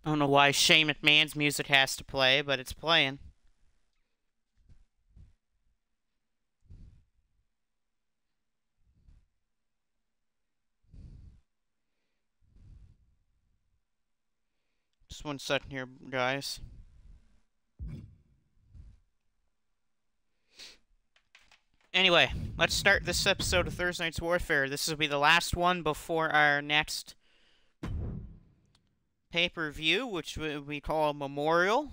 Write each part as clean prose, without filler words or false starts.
I don't know why Shane McMahon's music has to play, but it's playing. Just 1 second here, guys. Anyway, let's start this episode of Thursday Night's Warfare. This will be the last one before our next pay-per-view, which we call a Memorial.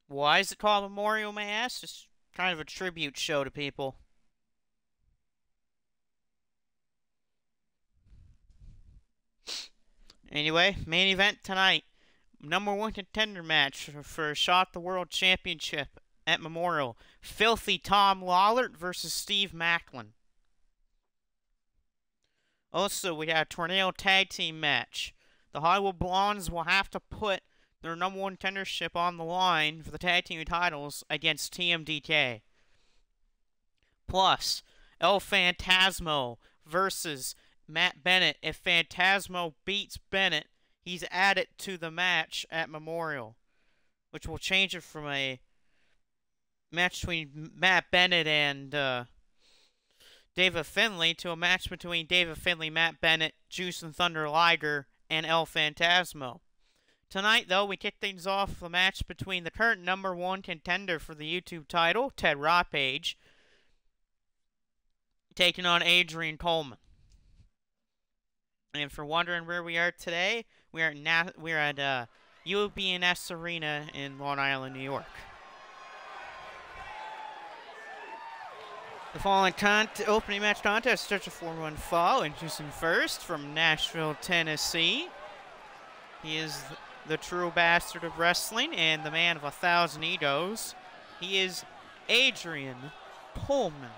Why is it called Memorial, may I ask? It's kind of a tribute show to people. Anyway, main event tonight. #1 contender match for a shot at the World Championship at Memorial. Filthy Tom Lawler versus Steve Macklin. Also, we got a Tornado Tag Team match. The Hollywood Blondes will have to put their #1 contendership on the line for the tag team titles against TMDK. Plus, El Phantasmo versus Matt Bennett. If Phantasmo beats Bennett, he's added to the match at Memorial, which will change it from a match between Matt Bennett and David Finlay to a match between David Finlay, Matt Bennett, Juice and Thunder Liger, and El Phantasmo. Tonight, though, we kick things off with a match between the current #1 contender for the YouTube title, Ted Rampage, taking on Adrian Coleman. And for wondering where we are today, we're at UBNS Arena in Long Island, New York. The following opening match contest starts a 4-1 fall. Introducing first from Nashville, Tennessee. He is the true bastard of wrestling and the man of 1,000 egos. He is Adrian Coleman.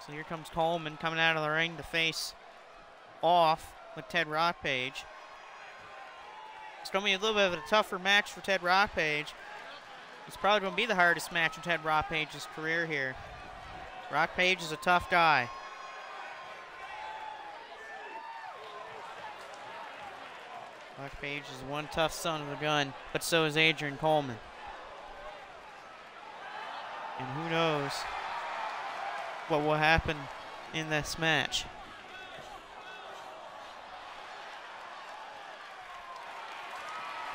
So here comes Coleman coming out of the ring to face off with Ted Rampage. It's going to be a little bit of a tougher match for Ted Rampage. It's probably going to be the hardest match in Ted Rampage's career here. Rampage is a tough guy. Rampage is one tough son of a gun, but so is Adrian Coleman. And who knows what will happen in this match.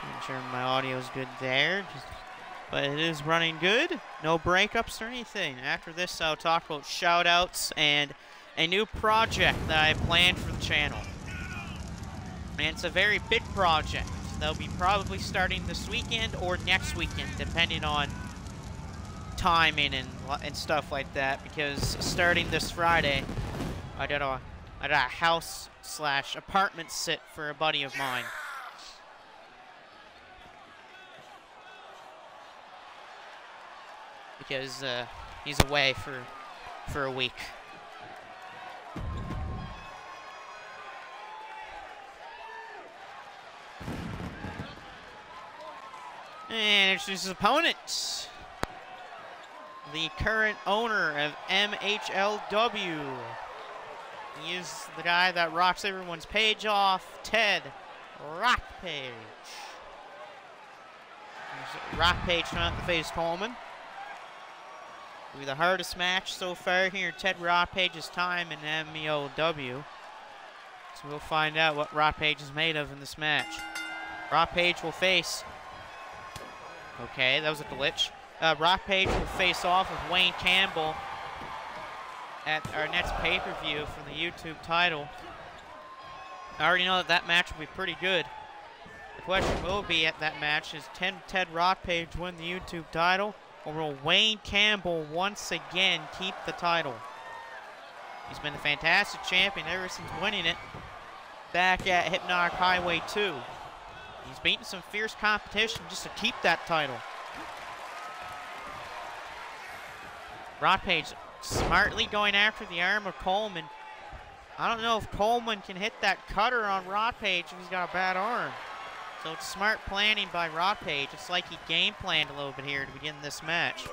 I'm sure my audio is good there, but it is running good. No breakups or anything. After this, I'll talk about shout-outs and a new project that I planned for the channel. And it's a very big project. That'll be probably starting this weekend or next weekend, depending on timing and stuff like that. Because starting this Friday, I did a house/apartment sit for a buddy of mine. Because he's away for a week. And introduces his opponent, the current owner of MHLW. He is the guy that rocks everyone's page off, Ted Rampage. Rampage coming out to face Coleman. It'll be the hardest match so far here in Ted Rampage's time in MHLW. So we'll find out what Rampage is made of in this match. Rampage will face... Okay, that was a glitch. Rampage will face off with Wayne Campbell at our next pay-per-view for the YouTube title. I already know that match will be pretty good. The question will be at that match is, can Ted Rampage win the YouTube title, or will Wayne Campbell once again keep the title? He's been a fantastic champion ever since winning it back at Hypnotic Highway 2. He's beaten some fierce competition just to keep that title. Rampage smartly going after the arm of Coleman. I don't know if Coleman can hit that cutter on Rampage if he's got a bad arm. So it's smart planning by Rampage. It's like he game planned a little bit here to begin this match.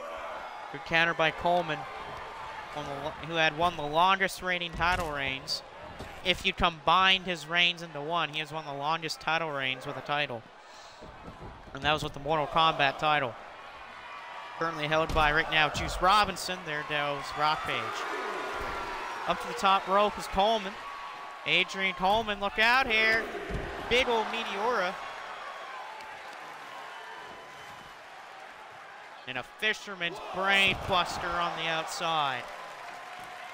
Good counter by Coleman. who had won the longest reigning title reigns. If you combined his reigns into one, he has won the longest title reigns with a title. And that was with the Mortal Kombat title. Currently held by, right now, Juice Robinson. There goes Rock Page. Up to the top rope is Coleman. Adrian Coleman, look out here. Big old Meteora. And a Fisherman's Brain Buster on the outside.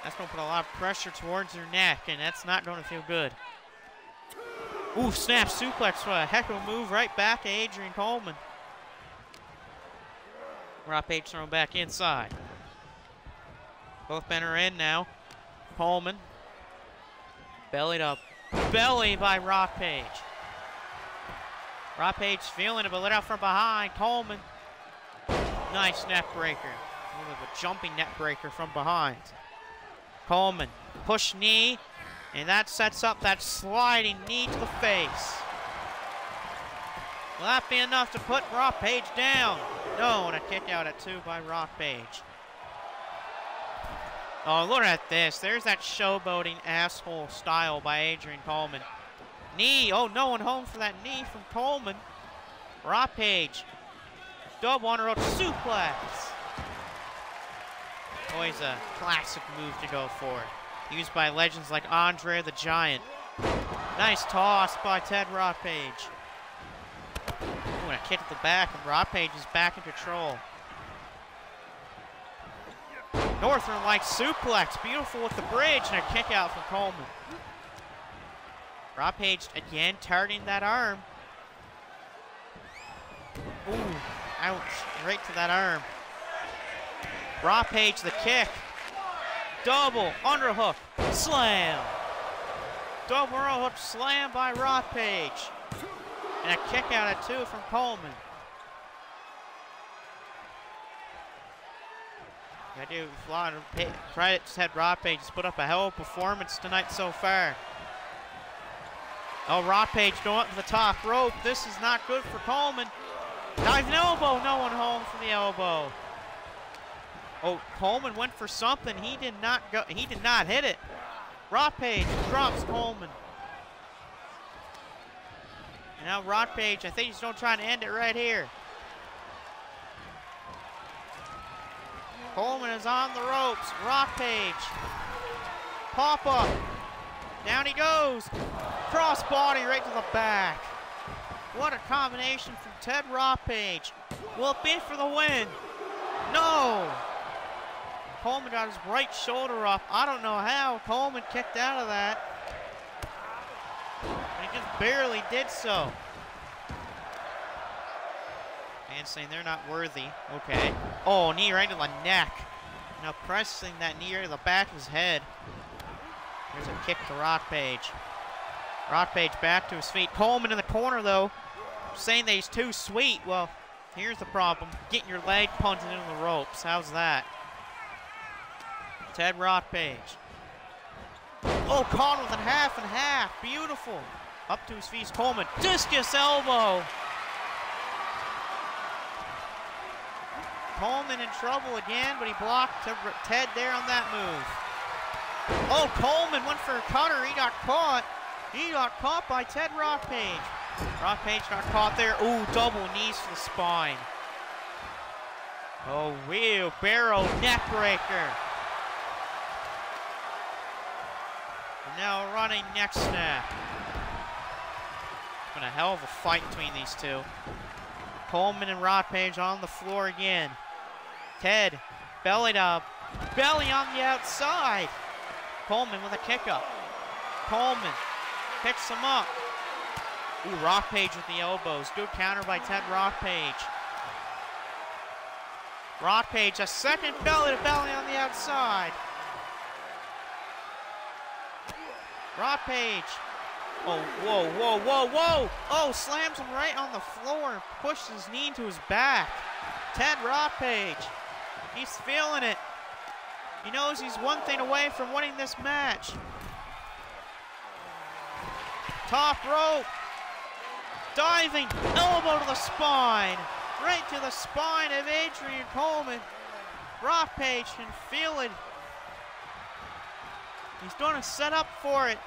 That's going to put a lot of pressure towards her neck, and that's not going to feel good. Ooh, snap suplex. What a heck of a move right back to Adrian Coleman. Rock Page thrown back inside. Both men are in now. Coleman. Bellied up. Belly by Rock Page. Rock Page feeling it, but let out from behind. Coleman. Nice neck breaker. A little bit of a jumping neck breaker from behind. Coleman. Push knee. And that sets up that sliding knee to the face. Will that be enough to put Rock Page down? No, and a kick out at 2 by Rock Page. Oh, look at this. There's that showboating asshole style by Adrian Coleman. Knee. Oh, no one home for that knee from Coleman. Rock Page. Double on rope suplex. Always a classic move to go for. Used by legends like Andre the Giant. Nice toss by Ted Rock Page. Ooh, and a kick at the back, and Rock Page is back in control. Northern Light suplex, beautiful with the bridge, and a kick out from Coleman. Rock Page again targeting that arm. Ooh, ouch, right to that arm. Rock Page the kick. Double underhook slam. Double underhook slam by Rock Page. And a kick out at 2 from Coleman. I do a lot of credit to Ted Rock Page. He's put up a hell of a performance tonight so far. Oh, Rock Page going up to the top rope. This is not good for Coleman. Diving elbow, no one home from the elbow. Oh, Coleman went for something. He did not go. He did not hit it. Rock Page drops Coleman. And now Rock Page, I think he's going to try to end it right here. Coleman is on the ropes. Rock Page. Pop up. Down he goes. Cross body right to the back. What a combination from Ted Rock Page. Will it be for the win? No. Coleman got his right shoulder up. I don't know how Coleman kicked out of that. But he just barely did so. Man saying they're not worthy. Okay. Oh, knee right to the neck. Now pressing that knee right to the back of his head. There's a kick to Rock Page. Rock Page back to his feet. Coleman in the corner, though, saying that he's too sweet. Well, here's the problem. Getting your leg punted into the ropes. How's that? Ted Rock Page. Oh, caught with a half and half. Beautiful. Up to his feet, Coleman. Discus elbow. Coleman in trouble again, but he blocked Ted there on that move. Oh, Coleman went for a cutter. He got caught. He got caught by Ted Rock Page. Rock Page got caught there. Ooh, double knees to the spine. Oh, wheelbarrow neck breaker. And now a running neck snap. It's been a hell of a fight between these two. Coleman and Rock Page on the floor again. Ted, bellied up. Belly on the outside. Coleman with a kick up. Coleman picks him up. Ooh, Rock Page with the elbows. Good counter by Ted Rock Page. Rock Page, a second belly to belly on the outside. Rock Page. Oh, whoa, whoa, whoa, whoa. Oh, slams him right on the floor and pushes his knee into his back. Ted Rock Page. He's feeling it. He knows he's one thing away from winning this match. Top rope. Diving elbow to the spine. Right to the spine of Adrian Coleman. Rock Page can feel it He's going to set up for it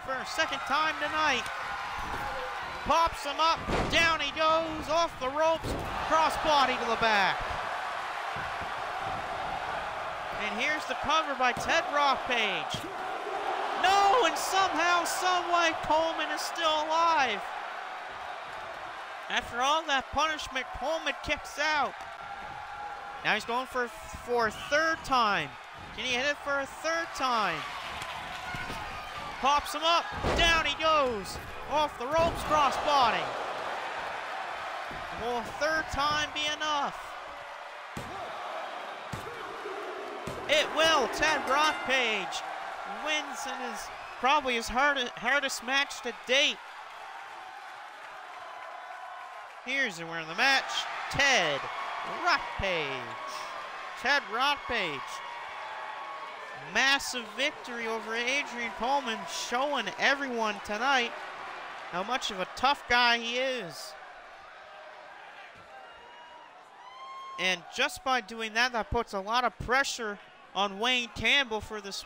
for a second time tonight. Pops him up. Down he goes. Off the ropes. Crossbody to the back. And here's the cover by Ted Rockpage. No, and somehow, someway, Coleman is still alive. After all that punishment, Coleman kicks out. Now he's going for a third time. Can he hit it for a third time? Pops him up. Down he goes. Off the ropes, crossbody. Will a third time be enough? It will. Ted Rockpage wins in his probably his hardest match to date. Here's the winner of the match, Ted Rockpage. Ted Rockpage. Massive victory over Adrian Coleman, showing everyone tonight how much of a tough guy he is. And just by doing that, that puts a lot of pressure on Wayne Campbell for this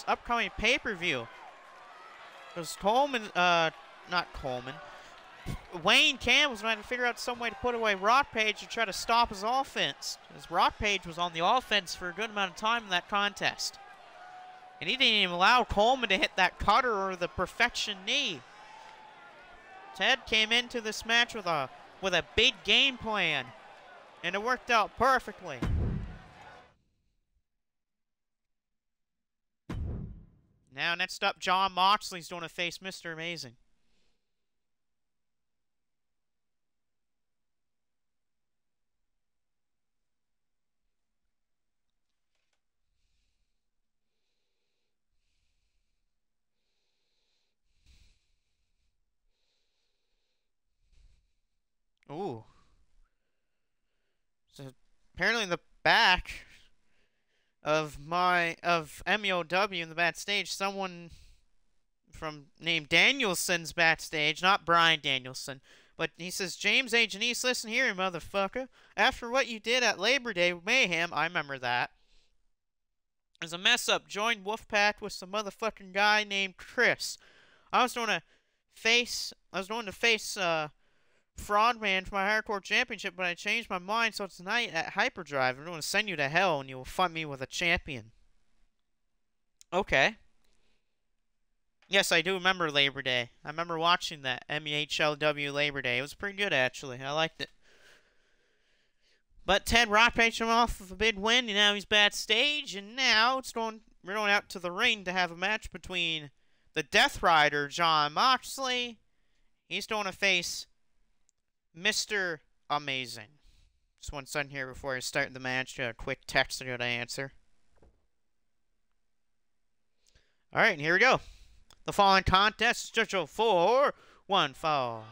upcoming pay-per-view. Because Wayne Campbell's going to have to figure out some way to put away Rockpage to try to stop his offense. Because Rockpage was on the offense for a good amount of time in that contest. And he didn't even allow Coleman to hit that cutter or the perfection knee. Ted came into this match with a big game plan. And it worked out perfectly. Now next up, Jon Moxley's going to face Mr. Amazing. Ooh. So apparently in the back of MEOW in the backstage, someone named Danielson's backstage, not Brian Danielson, but he says, James A. Janice, listen here, motherfucker. After what you did at Labor Day Mayhem, I remember that. There's a mess up. Joined Wolfpack with some motherfucking guy named Chris. I was going to face Fraudman for my Hardcore Championship, but I changed my mind, so tonight at Hyperdrive, I'm going to send you to hell, and you will fight me with a champion. Okay. Yes, I do remember Labor Day. I remember watching that MEHLW Labor Day. It was pretty good, actually. I liked it. But Ted Rockpage came off of a big win, and now he's backstage, and now we're going out to the ring to have a match between the Death Rider, Jon Moxley. He's going to face Mr. Amazing. Just one second here before I start the match. A quick text I gotta answer. Alright, and here we go. The following contest is scheduled for one fall.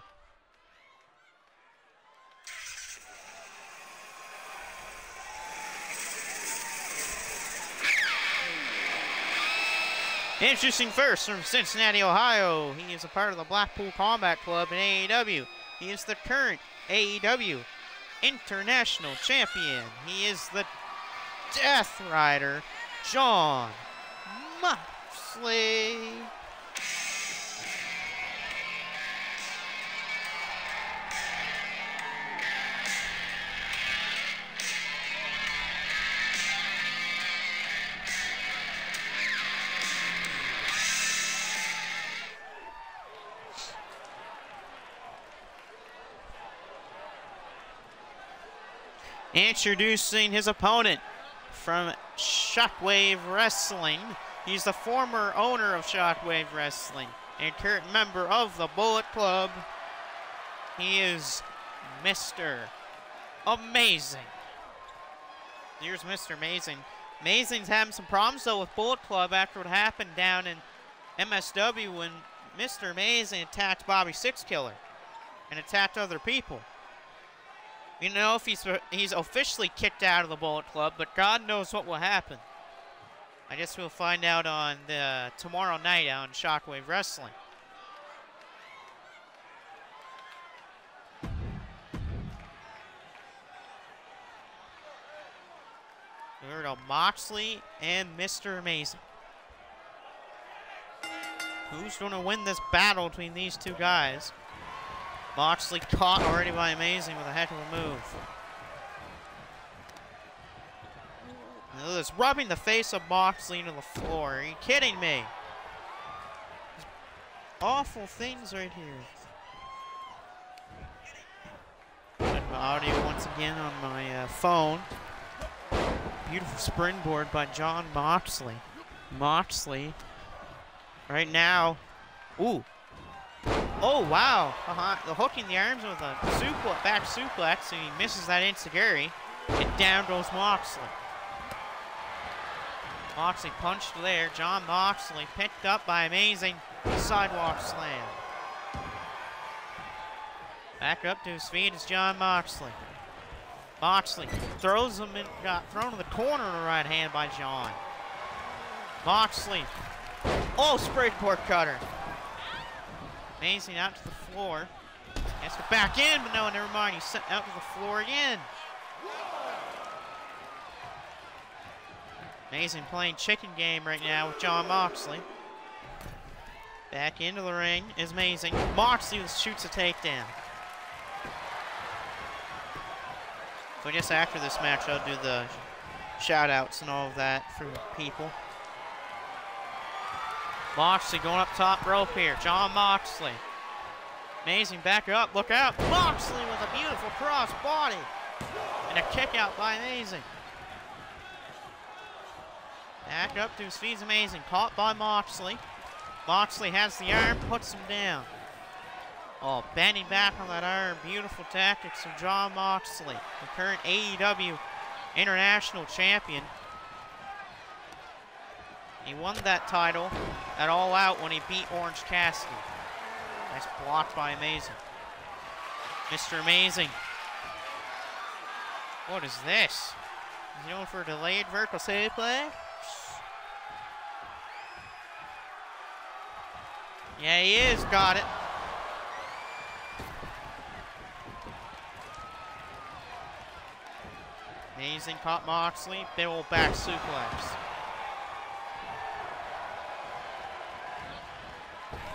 Introducing first from Cincinnati, Ohio. He is a part of the Blackpool Combat Club in AEW. He is the current AEW International Champion. He is the Death Rider, Jon Moxley. Introducing his opponent from Shockwave Wrestling. He's the former owner of Shockwave Wrestling and current member of the Bullet Club. He is Mr. Amazing. Here's Mr. Amazing. Amazing's having some problems, though, with Bullet Club after what happened down in MSW when Mr. Amazing attacked Bobby Sixkiller and attacked other people. You know if he's officially kicked out of the Bullet Club, but God knows what will happen. I guess we'll find out on tomorrow night on Shockwave Wrestling. Here we go, Moxley and Mr. Amazing. Who's going to win this battle between these two guys? Moxley caught already by Amazing with a heck of a move. Now this rubbing the face of Moxley into the floor. Are you kidding me? There's awful things right here. Got my audio once again on my phone. Beautiful springboard by Jon Moxley. Moxley, right now, ooh. Oh, wow. The hooking the arms with a back suplex, and he misses that enziguri, and down goes Moxley. Moxley punched there. Jon Moxley picked up by Amazing. Sidewalk slam. Back up to his feet is Jon Moxley. Moxley throws him in, got thrown to the corner in the right hand by Jon. Moxley. Oh, springboard cutter. Amazing out to the floor. Has to back in, but no, never mind. He's sent out to the floor again. Amazing playing chicken game right now with Jon Moxley. Back into the ring is Amazing. Moxley shoots a takedown. So I guess after this match, I'll do the shout-outs and all of that for people. Moxley going up top rope here. Jon Moxley. Amazing back up. Look out. Moxley with a beautiful cross body. And a kick out by Amazing. Back up to his feet is Amazing. Caught by Moxley. Moxley has the arm, puts him down. Oh, bending back on that arm. Beautiful tactics from Jon Moxley, the current AEW International Champion. He won that title at All Out when he beat Orange Cassidy. Nice block by Amazing. Mr. Amazing. What is this? Is he going for a delayed vertical suplex? Yeah, he is. Got it. Amazing caught Moxley. Big old back suplex.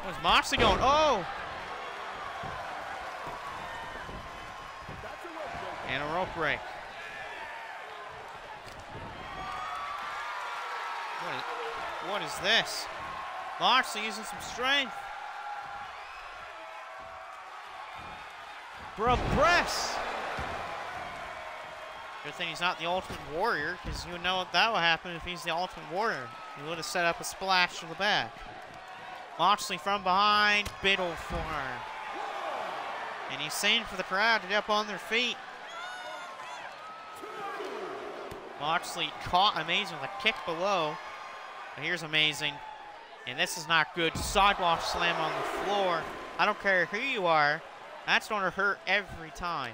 Where's Moxley going? Oh! And a rope break. What is this? Moxley using some strength. Bro, press! Good thing he's not the Ultimate Warrior, because you would know what that would happen if he's the Ultimate Warrior. He would have set up a splash to the back. Moxley from behind, big old forearm. And he's saying for the crowd to get up on their feet. Moxley caught Amazing with a kick below. But here's Amazing. And this is not good. Sidewalk slam on the floor. I don't care who you are. That's going to hurt every time.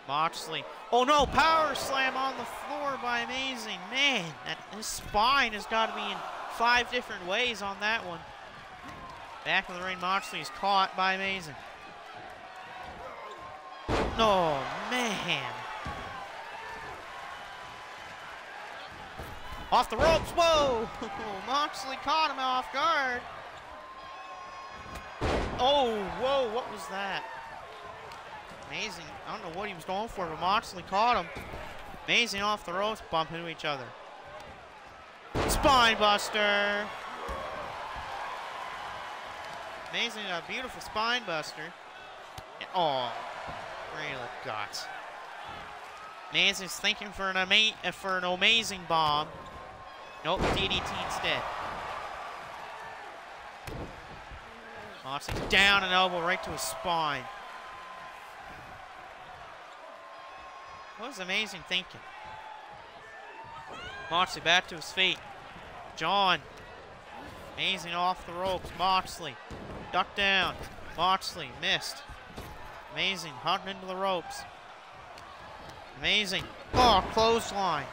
Moxley. Oh no, power slam on the floor by Amazing. Man, his spine has got to be in 5 different ways on that one. Back of the ring, Moxley is caught by Amazing. Oh, man. Off the ropes, whoa! Moxley caught him off guard. Oh, whoa, what was that? Amazing, I don't know what he was going for, but Moxley caught him. Amazing off the ropes, bump into each other. Spine buster. Amazing, a beautiful spine buster. And, oh, really got. Amazing's thinking for an amazing bomb. Nope, DDT instead. Moxley's down an elbow right to his spine. What was Amazing thinking? Moxley back to his feet. Jon. Amazing off the ropes. Moxley. Ducked down. Moxley missed. Amazing hunting into the ropes. Amazing. Oh, clothesline.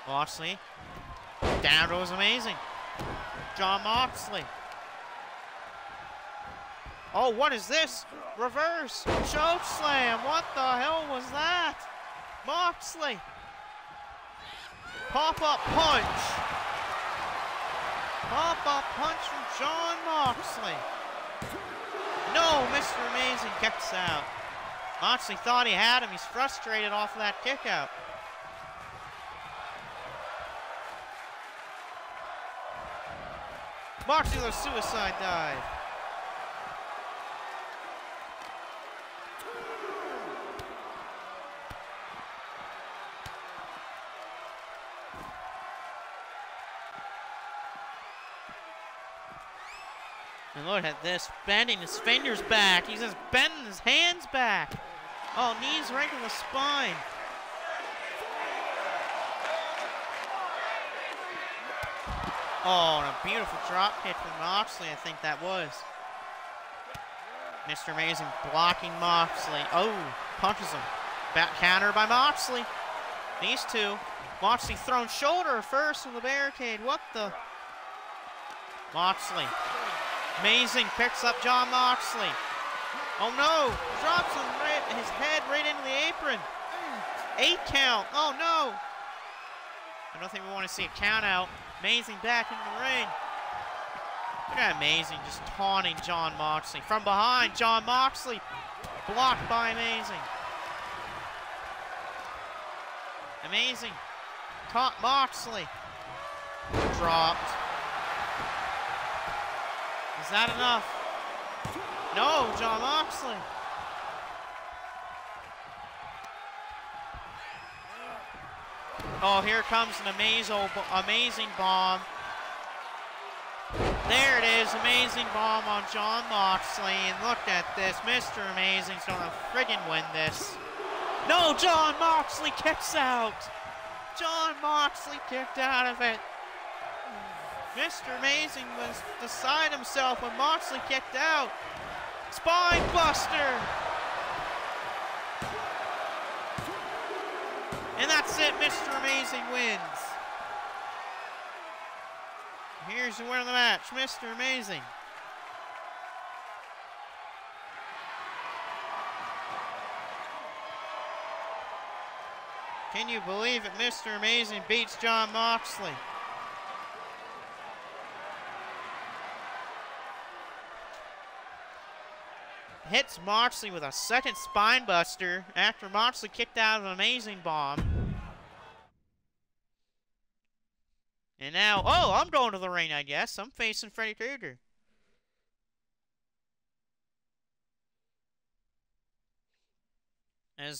Moxley. Down goes Amazing. Jon Moxley. Oh, what is this? Reverse choke slam. What the hell was that? Moxley. Pop-up punch. Pop-up punch from Jon Moxley. No, Mr. Amazing kicks out. Moxley thought he had him. He's frustrated off of that kick out. Moxley with a suicide dive. And look at this, bending his fingers back. He's just bending his hands back. Oh, knees right to the spine. Oh, and a beautiful drop kick from Moxley, I think that was. Mr. Amazing blocking Moxley. Oh, punches him. Back counter by Moxley. These two. Moxley thrown shoulder first from the barricade. What the? Moxley. Amazing picks up Jon Moxley. Oh no, drops him right, his head right into the apron. 8 count, oh no. I don't think we want to see a count out. Amazing back into the ring. Look at Amazing just taunting Jon Moxley. From behind, Jon Moxley blocked by Amazing. Amazing, caught Moxley. Dropped. Is that enough? No, Jon Moxley. Oh, here comes an amazing bomb. There it is, amazing bomb on Jon Moxley. And look at this, Mr. Amazing's gonna friggin' win this. No, Jon Moxley kicks out. Jon Moxley kicked out of it. Mr. Amazing was beside himself when Moxley kicked out. Spine buster. And that's it, Mr. Amazing wins. Here's the winner of the match, Mr. Amazing. Can you believe it? Mr. Amazing beats Jon Moxley. Hits Moxley with a second spine buster after Moxley kicked out of an amazing bomb. And now, oh, I'm going to the ring, I guess. I'm facing Freddy Krueger.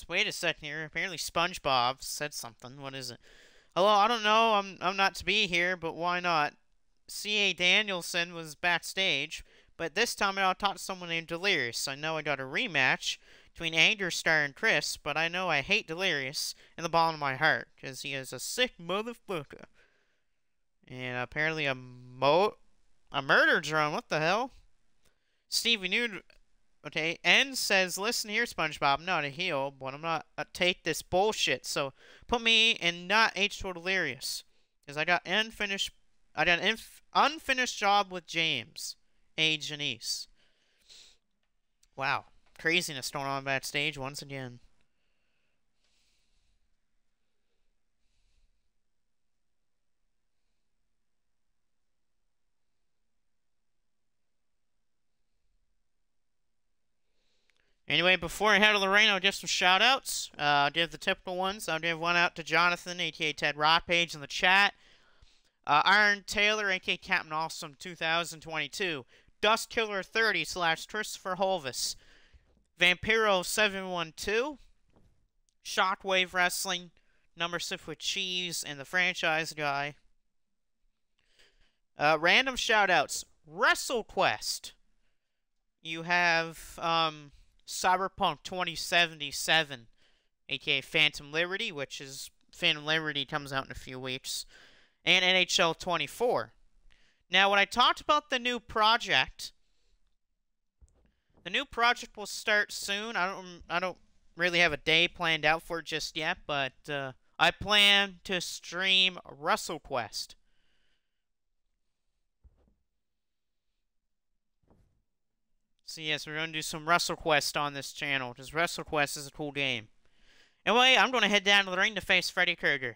Wait a second here. Apparently SpongeBob said something. What is it? Hello, I don't know. I'm not to be here, but why not? C.A. Danielson was backstage. But this time I'll talk to someone named Delirious. I know I got a rematch between Anger Star and Chris, but I know I hate Delirious in the bottom of my heart, because he is a sick motherfucker. And apparently a murder drone, what the hell? Stevie Nude, okay, N says, listen here, SpongeBob, I'm not a heel, but I'm not take this bullshit, so put me in not H2O Delirious, because I got an unfinished job with James. A. Janice. Wow. Craziness going on backstage once again. Anyway, before I head to the ring, I'll give some shout-outs. I'll give the typical ones. I'll give one out to Jonathan, a.k.a. Ted Rockpage, in the chat. Iron Taylor, a.k.a. Captain Awesome 2022. Dust Killer 30 / Christopher Holvis, Vampiro 712, Shockwave Wrestling, Number 6 with Cheese, and the Franchise Guy. Random shoutouts. WrestleQuest. You have Cyberpunk 2077, aka Phantom Liberty, which is Phantom Liberty comes out in a few weeks, and NHL 24. Now, when I talked about the new project will start soon. I don't really have a day planned out for it just yet, but I plan to stream WrestleQuest. So yes, we're going to do some WrestleQuest on this channel, because WrestleQuest is a cool game. Anyway, I'm going to head down to the ring to face Freddy Krueger.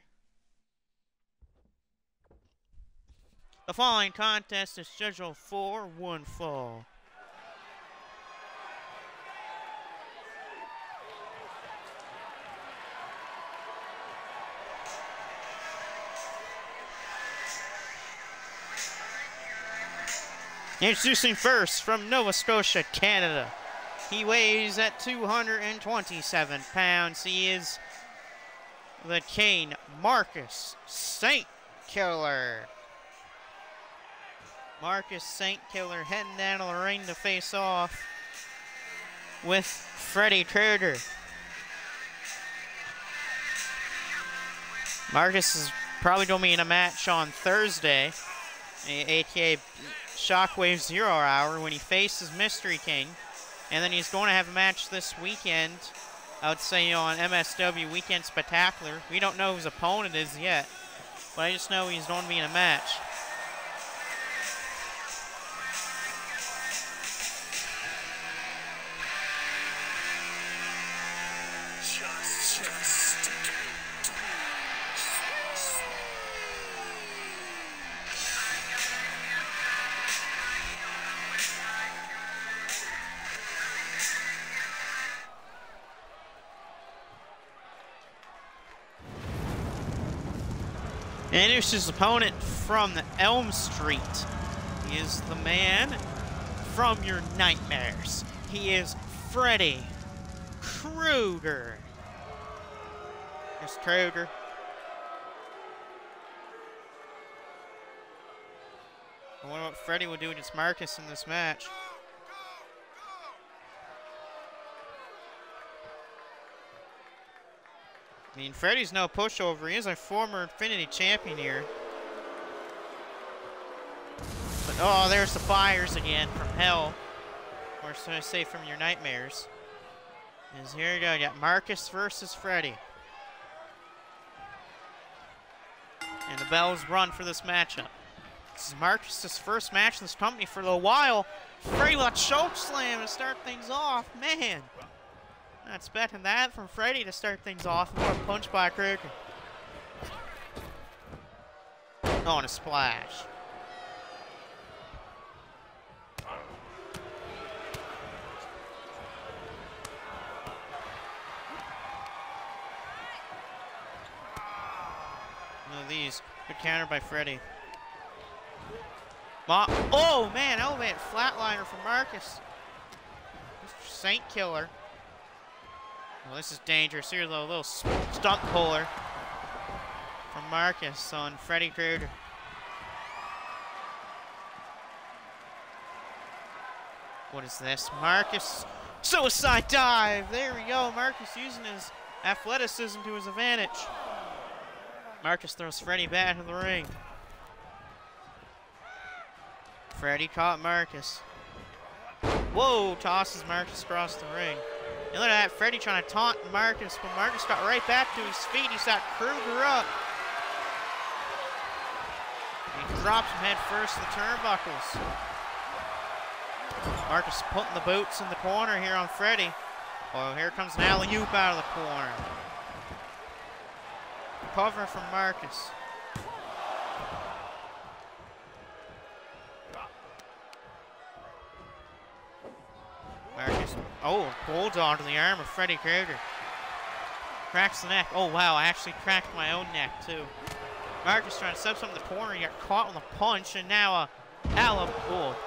The following contest is scheduled for one fall. Introducing first from Nova Scotia, Canada. He weighs at 227 pounds. He is the Cane Marcus St. Killer. Marcus St. Killer heading down to the ring to face off with Freddy Krueger. Marcus is probably going to be in a match on Thursday, aka Shockwave 0 Hour, when he faces Mystery King. And then he's going to have a match this weekend, I would say on MSW Weekend Spectacular. We don't know who his opponent is yet, but I just know he's going to be in a match. And introduce his opponent from Elm Street. He is the man from your nightmares. He is Freddy Krueger. Here's Krueger. I wonder what Freddy will do against Marcus in this match. I mean, Freddy's no pushover. He is a former Infinity champion here. But, oh, there's the fires again from hell. Or should I say from your nightmares. Is here we go. You got Marcus versus Freddy. And the bells run for this matchup. This is Marcus' first match in this company for a while. Freddy with a choke slam to start things off. Man. Not expecting that from Freddy to start things off. More punch by Krueger. Oh, and a splash. One of these. Good counter by Freddy. Oh, man. Elevated flatliner from Marcus. Mr. Saint Killer. Well, this is dangerous. Here's a little stunt puller from Marcus on Freddy Krueger. What is this? Marcus suicide dive. There we go. Marcus using his athleticism to his advantage. Marcus throws Freddy back into the ring. Freddy caught Marcus. Whoa, tosses Marcus across the ring. And look at that, Freddy trying to taunt Marcus, but Marcus got right back to his feet. He's got Krueger up. He drops him head first to the turnbuckles. Marcus putting the boots in the corner here on Freddy. Oh, here comes an alley-oop out of the corner. Cover from Marcus. Marcus, oh, bulldog to the arm of Freddy Krueger. Cracks the neck. Oh, wow, I actually cracked my own neck, too. Marcus trying to set something in the corner. He got caught with a punch, and now a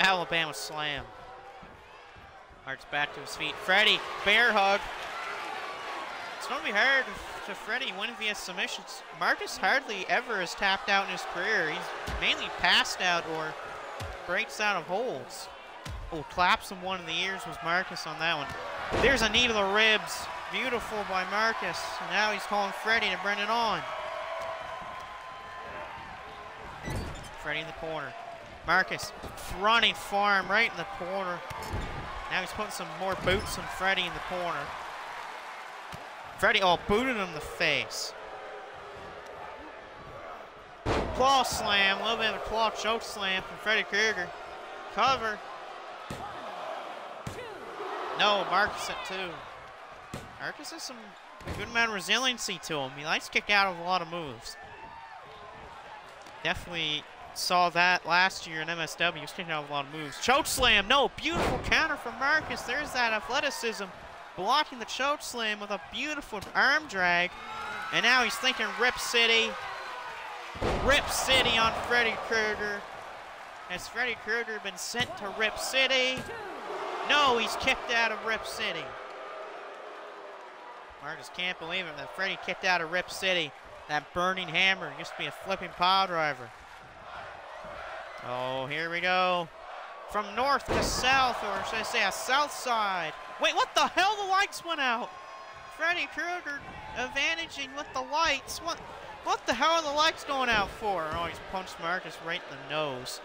Alabama slam. Hart's back to his feet. Freddy, bear hug. It's going to be hard to Freddy win via submissions. Marcus hardly ever has tapped out in his career. He's mainly passed out or breaks out of holds. Oh, claps him one of the ears was Marcus on that one. There's a knee to the ribs. Beautiful by Marcus. And now he's calling Freddy to bring it on. Freddy in the corner. Marcus running farm right in the corner. Now he's putting some more boots on Freddy in the corner. Freddy, oh, booted him in the face. Claw slam, a little bit of a claw choke slam from Freddy Krueger. Cover. No, Marcus at 2. Marcus has some good amount of resiliency to him. He likes to kick out of a lot of moves. Definitely saw that last year in MSW. He's taking out a lot of moves. Choke slam. No, beautiful counter from Marcus. There's that athleticism. Blocking the choke slam with a beautiful arm drag. And now he's thinking Rip City. Rip City on Freddy Krueger. Has Freddy Krueger been sent to Rip City? No, he's kicked out of Rip City. Marcus can't believe it that Freddy kicked out of Rip City. That burning hammer used to be a flipping pile driver. Oh, here we go. From north to south, or should I say a south side. Wait, what the hell? The lights went out. Freddy Krueger advantaging with the lights. What the hell are the lights going out for? Oh, he's punched Marcus right in the nose.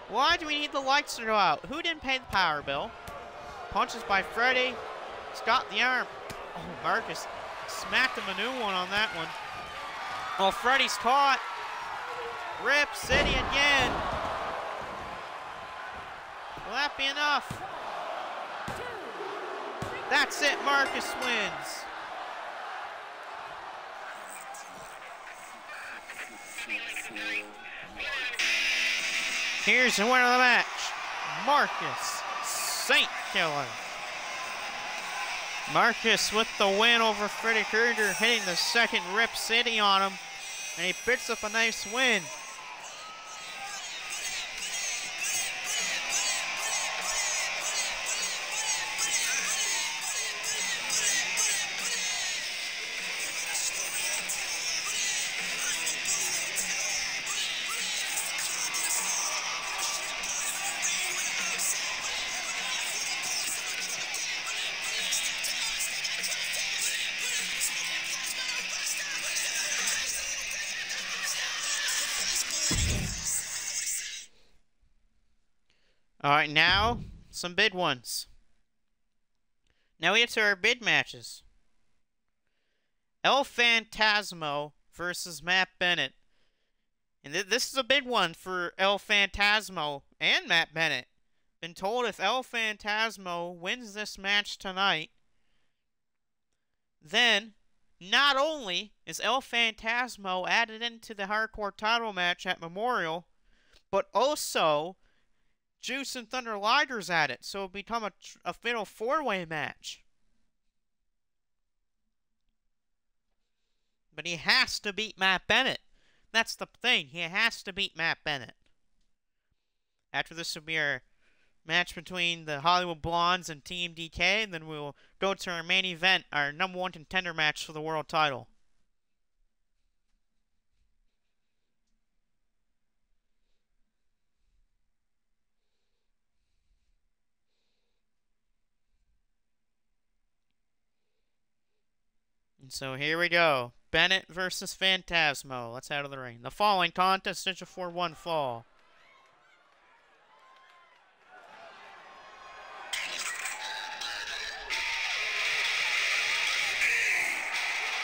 Why do we need the lights to go out? Who didn't pay the power bill? Punches by Freddy. He's got the arm. Oh, Marcus smacked him a new one on that one. Oh, Freddy's caught. Rip City again. Will that be enough? That's it, Marcus wins. Here's the winner of the match, Marcus St. Killer. Marcus with the win over Freddy Krueger, hitting the second Rip City on him, and he picks up a nice win. All right, now some bid ones. Now we get to our bid matches. El Phantasmo versus Matt Bennett. And this is a big one for El Phantasmo and Matt Bennett. Been told if El Phantasmo wins this match tonight, then not only is El Phantasmo added into the hardcore title match at Memorial, but also Juice and Thunder Liger's at it, so it'll become a fatal four-way match. But he has to beat Matt Bennett. That's the thing. He has to beat Matt Bennett. After this will be our match between the Hollywood Blondes and Team DK, and then we'll go to our main event, our #1 contender match for the world title. And so here we go. Bennett versus Phantasmo. Let's out of the ring. The following contest is scheduled for one fall.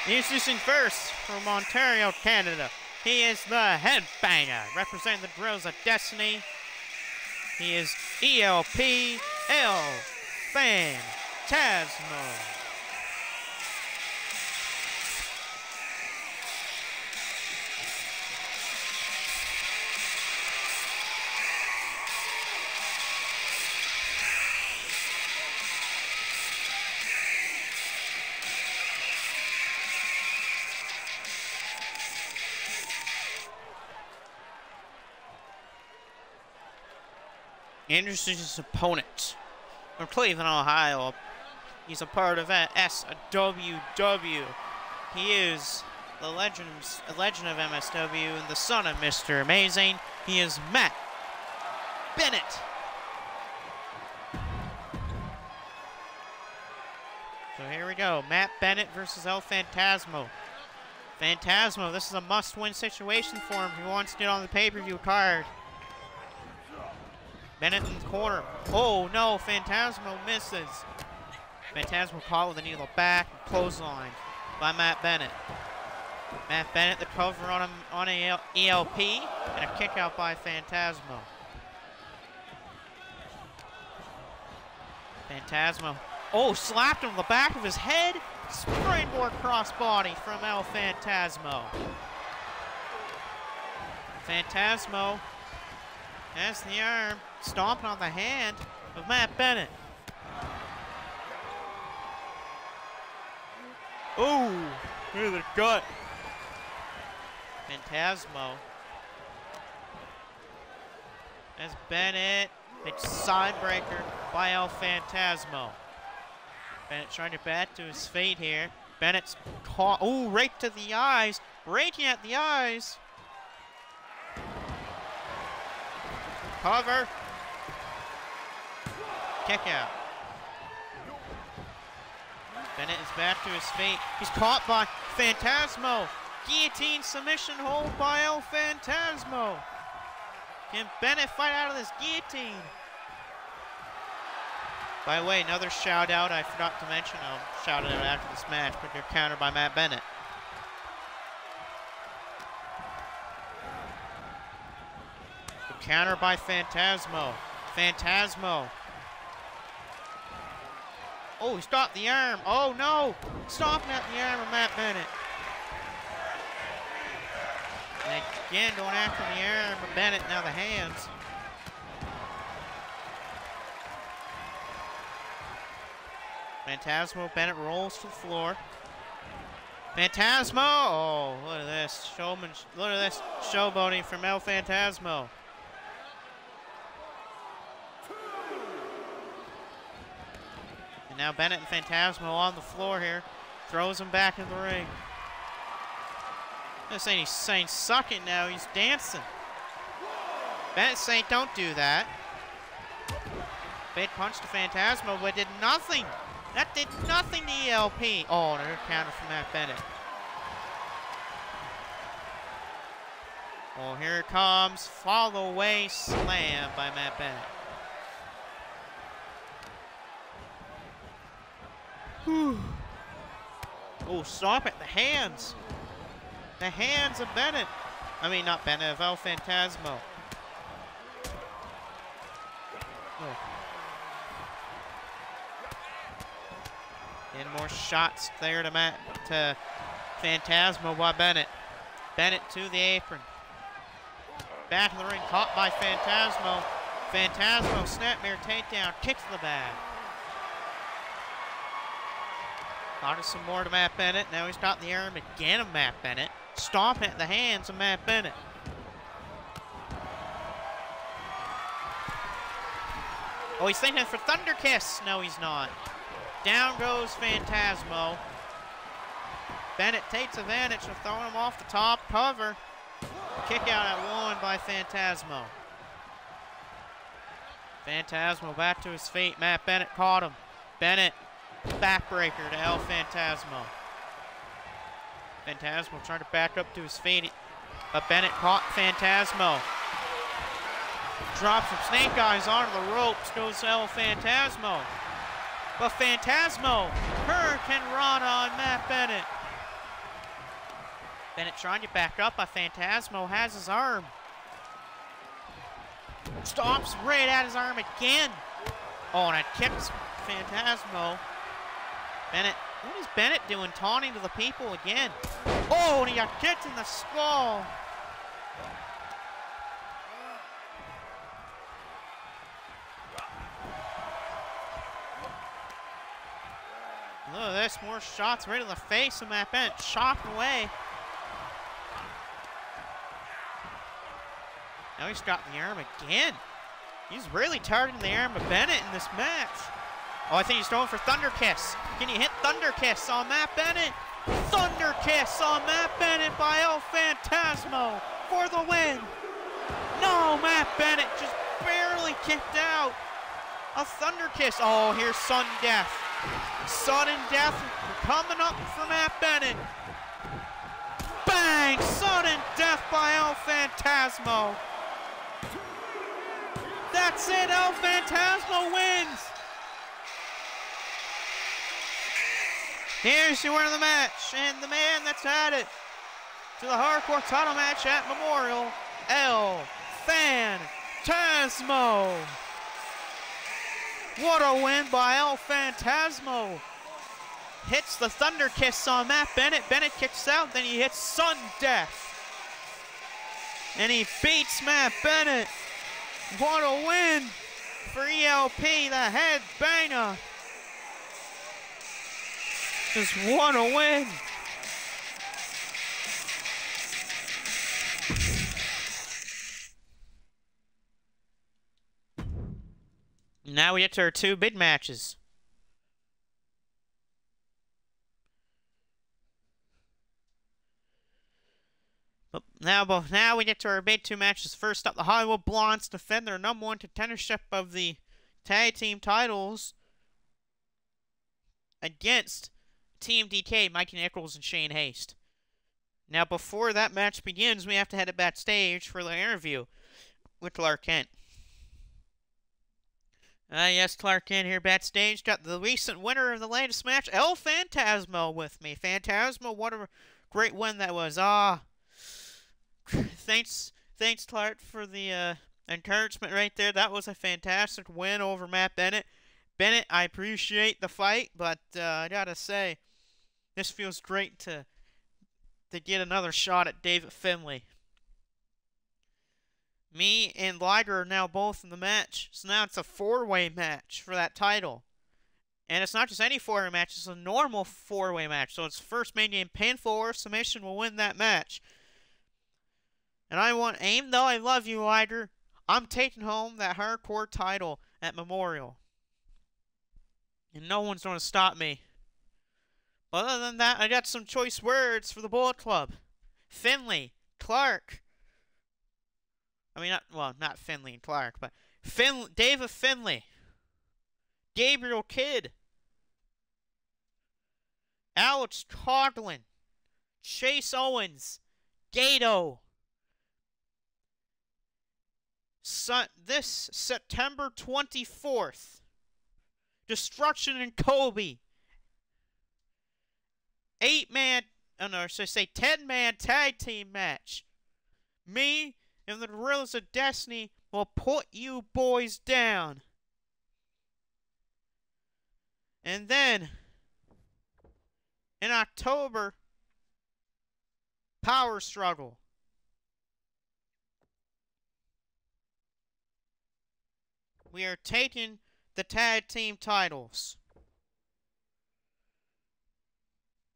Introducing first from Ontario, Canada. He is the Headbanger, representing the Drills of Destiny. He is ELP El Phantasmo. Introducing his opponent from Cleveland, Ohio. He's a part of SWW. He is the legend of MSW and the son of Mr. Amazing. He is Matt Bennett. So here we go. Matt Bennett versus El Phantasmo. Phantasmo, this is a must-win situation for him if he wants to get on the pay-per-view card. Bennett in the corner. Oh no, Phantasmo misses. Phantasmo caught with a knee to the back and clothesline by Matt Bennett. Matt Bennett the cover on him on a ELP and a kick out by Phantasmo. Phantasmo. Oh, slapped him on the back of his head. Springboard crossbody from El Phantasmo. Phantasmo has the arm, stomping on the hand of Matt Bennett. Ooh, look at the gut. Phantasmo. As Bennett, big side breaker by El Phantasmo. Bennett trying to bat to his feet here. Bennett's caught, ooh, right to the eyes, raking at the eyes. Cover. Kick out. Bennett is back to his feet. He's caught by Phantasmo. Guillotine submission hold by El Phantasmo. Can Bennett fight out of this guillotine? By the way, another shout out I forgot to mention. I'll shout it out after this match, but they're countered by Matt Bennett. The counter by Phantasmo. Phantasmo. Oh, he stopped the arm. Oh no! Stopping at the arm of Matt Bennett. And again, going after the arm of Bennett, now the hands. Phantasmo, Bennett rolls to the floor. Phantasmo! Oh, look at this. Look at this showboating from El Phantasmo. And now Bennett and Phantasmo on the floor here. Throws him back in the ring. I'm saying he's saying suck it now, he's dancing. Bennett saying don't do that. Big punch to Phantasmo, but did nothing. That did nothing to ELP. Oh, another counter from Matt Bennett. Oh, here it comes. Follow away slam by Matt Bennett. Whew. Oh, stop it. The hands. The hands of Bennett. I mean, not Bennett, of El Phantasmo. Oh. And more shots there to Phantasmo by Bennett. Bennett to the apron. Back of the ring, caught by Phantasmo. Phantasmo, snapmare takedown, kick to the bag. Caught some more to Matt Bennett. Now he's got the arm again of Matt Bennett. Stomping at the hands of Matt Bennett. Oh, he's thinking for Thunder Kiss. No, he's not. Down goes Phantasmo. Bennett takes advantage of throwing him off the top. Cover. Kick out at one by Phantasmo. Phantasmo back to his feet. Matt Bennett caught him. Bennett, backbreaker to El Phantasmo. Phantasmo trying to back up to his feet. But Bennett caught Phantasmo. Drops some snake eyes onto the ropes. Goes El Phantasmo. But Phantasmo, Hurricane Rana on Matt Bennett. Bennett trying to back up, but Phantasmo has his arm. Stomps right at his arm again. Oh, and it kicks Phantasmo. Bennett, what is Bennett doing? Taunting to the people again. Oh, and he got kicked in the skull. Look at this, more shots right in the face of Matt Bennett, chopped away. Now he's got the arm again. He's really targeting the arm of Bennett in this match. Oh, I think he's going for Thunder Kiss. Can you hit Thunder Kiss on Matt Bennett? Thunder Kiss on Matt Bennett by El Phantasmo for the win. No, Matt Bennett just barely kicked out. A Thunder Kiss. Oh, here's sudden death. Sudden death coming up for Matt Bennett. Bang! Sudden death by El Phantasmo. That's it, El Phantasmo wins. Here's your winner of the match, and the man that's added to the hardcore title match at Memorial, El Phantasmo. What a win by El Phantasmo. Hits the Thunder Kiss on Matt Bennett. Bennett kicks out, then he hits Sudden Death. And he beats Matt Bennett. What a win for ELP, the headbanger. Just what a win. Now we get to our 2 bid matches. But now we get to our big 2 matches. First up, the Hollywood Blondes defend their #1 contendership of the tag team titles against Team DK, Mikey Nichols and Shane Haste. Now, before that match begins, we have to head backstage for the interview with Clark Kent. Yes, Clark Kent here backstage. Got the recent winner of the latest match, El Phantasmo, with me. Phantasmo, what a great win that was. Thanks, Clark, for the encouragement right there. That was a fantastic win over Matt Bennett. Bennett, I appreciate the fight, but I gotta say, this feels great to get another shot at David Finlay. Me and Liger are now both in the match, so now it's a 4-way match for that title. And it's not just any 4-way match, it's a normal 4-way match. So it's first main game pinfall or submission will win that match. And even though I love you, Liger, I'm taking home that hardcore title at Memorial. And no one's going to stop me. But other than that, I got some choice words for the Bullet Club. Finlay, Clark. Not Finlay and Clark, but David Finlay, Gabriel Kidd, Alex Coughlin, Chase Owens, Gato. This September 24th, Destruction in Kobe. 10-man tag team match. Me and the Gorillas of Destiny will put you boys down. And then, in October, Power Struggle. We are taking the tag team titles.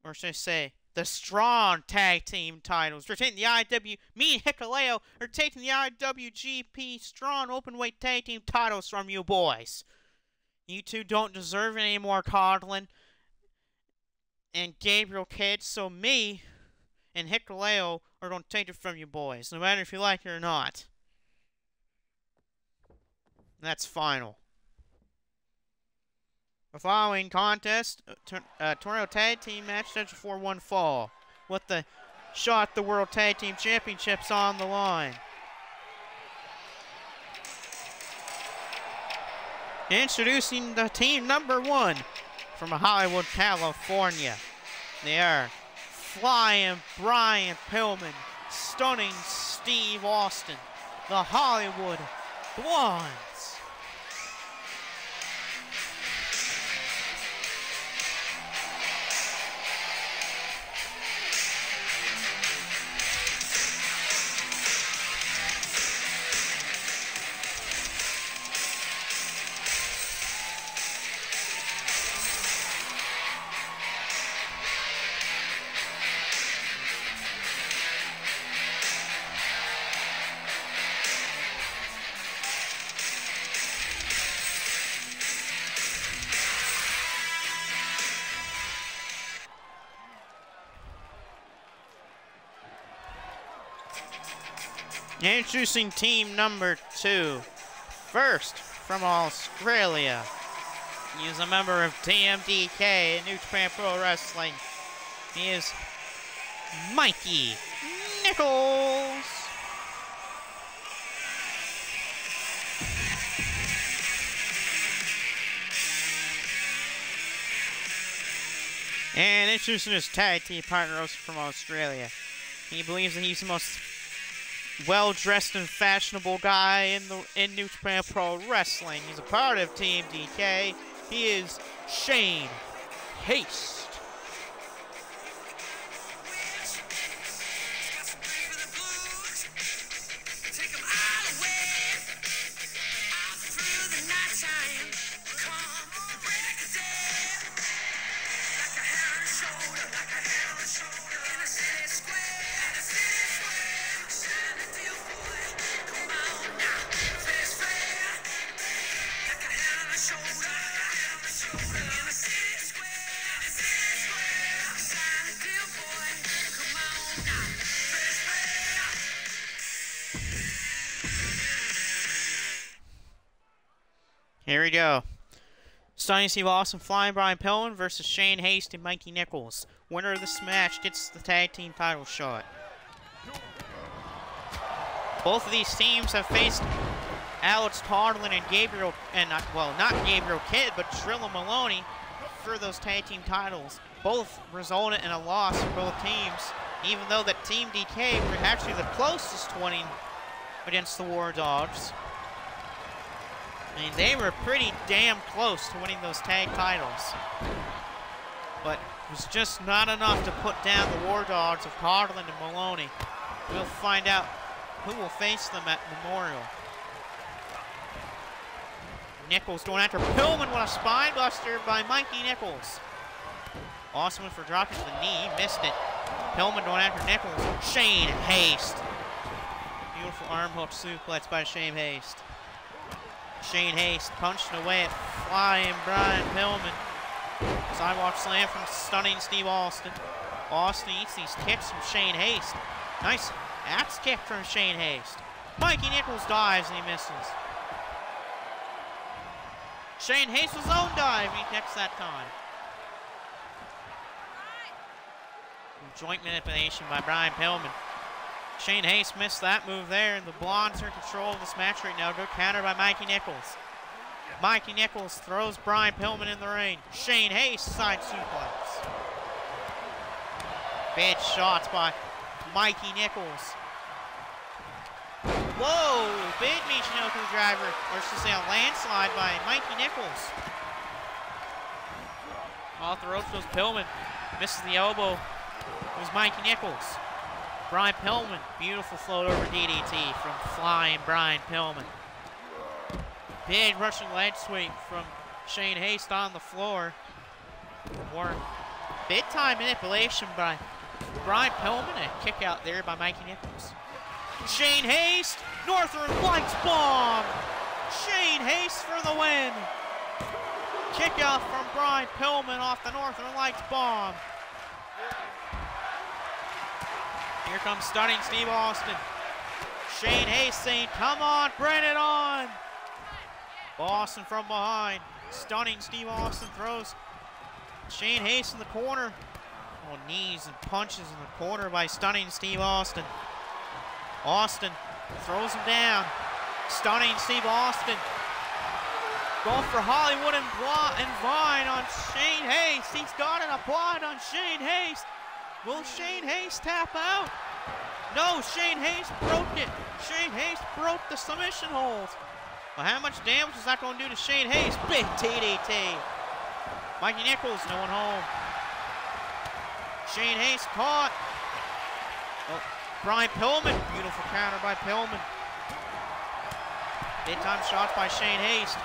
Or should I say, the strong tag team titles. We're taking the me and Hikuleo are taking the IWGP strong openweight tag team titles from you boys. You two don't deserve it anymore, Coughlin and Gabriel Kidd, so me and Hikuleo are going to take it from you boys, no matter if you like it or not. That's final. The following contest, Tornado Tag Team match scheduled for one fall, with the shot the World Tag Team Championships on the line. Introducing the team #1 from Hollywood, California. They are Flying Brian Pillman, Stunning Steve Austin, the Hollywood Blondes. Introducing team #2. First, from Australia. He is a member of TMDK in New Japan Pro Wrestling. He is Mikey Nichols. And introducing his tag team partner also from Australia. He believes that he's the most well-dressed and fashionable guy in New Japan Pro Wrestling. He's a part of Team DK. He is Shane Haste. Here we go. Stunning Steve Austin, Flying Brian Pillman versus Shane Haste and Mikey Nichols. Winner of this match gets the tag team title shot. Both of these teams have faced Alex Todlin and Gabriel, and well, not Gabriel Kidd, but Drilla Maloney for those tag team titles. Both resulted in a loss for both teams, even though that Team DK were actually the closest to winning against the War Dogs. I mean, they were pretty damn close to winning those tag titles. But it was just not enough to put down the War Dogs of Todlin and Maloney. We'll find out who will face them at Memorial. Nichols going after Pillman with a spine buster by Mikey Nichols. Austin went for dropping to the knee, missed it. Pillman going after Nichols. Shane Haste. Beautiful arm hook suplex by Shane Haste. Shane Haste punching away at Flying Brian Pillman. Sidewalk slam from Stunning Steve Austin. Austin eats these kicks from Shane Haste. Nice axe kick from Shane Haste. Mikey Nichols dives and he misses. Shane Haste with his own dive, he kicks that time. Joint manipulation by Brian Pillman. Shane Haste missed that move there, and the Blondes are in control of this match right now. Good counter by Mikey Nichols. Mikey Nichols throws Brian Pillman in the ring. Shane Haste side suplex. Bad shots by Mikey Nichols. Whoa, big Michinoku driver, or should say a landslide by Mikey Nichols. Off the ropes goes Pillman, misses the elbow. It was Mikey Nichols. Brian Pillman, beautiful float over DDT from Flying Brian Pillman. Big Russian leg sweep from Shane Haste on the floor. More big time manipulation by Brian Pillman, a kick out there by Mikey Nichols. Shane Haste, Northern Lights bomb. Shane Haste for the win. Kick out from Brian Pillman off the Northern Lights bomb. Here comes Stunning Steve Austin. Shane Haste saying, come on, bring it on. Austin from behind. Stunning Steve Austin throws Shane Haste in the corner. Oh, knees and punches in the corner by Stunning Steve Austin. Austin throws him down. Stunning Steve Austin. Going for Hollywood and Vine on Shane Haste. He's got it applied on Shane Haste. Will Shane Haste tap out? No, Shane Haste broke it. Shane Haste broke the submission hold. Well, how much damage is that going to do to Shane Haste? Big TDT. Mikey Nichols, no one home. Shane Haste caught. Oh, Brian Pillman, beautiful counter by Pillman. Big time shots by Shane Haste.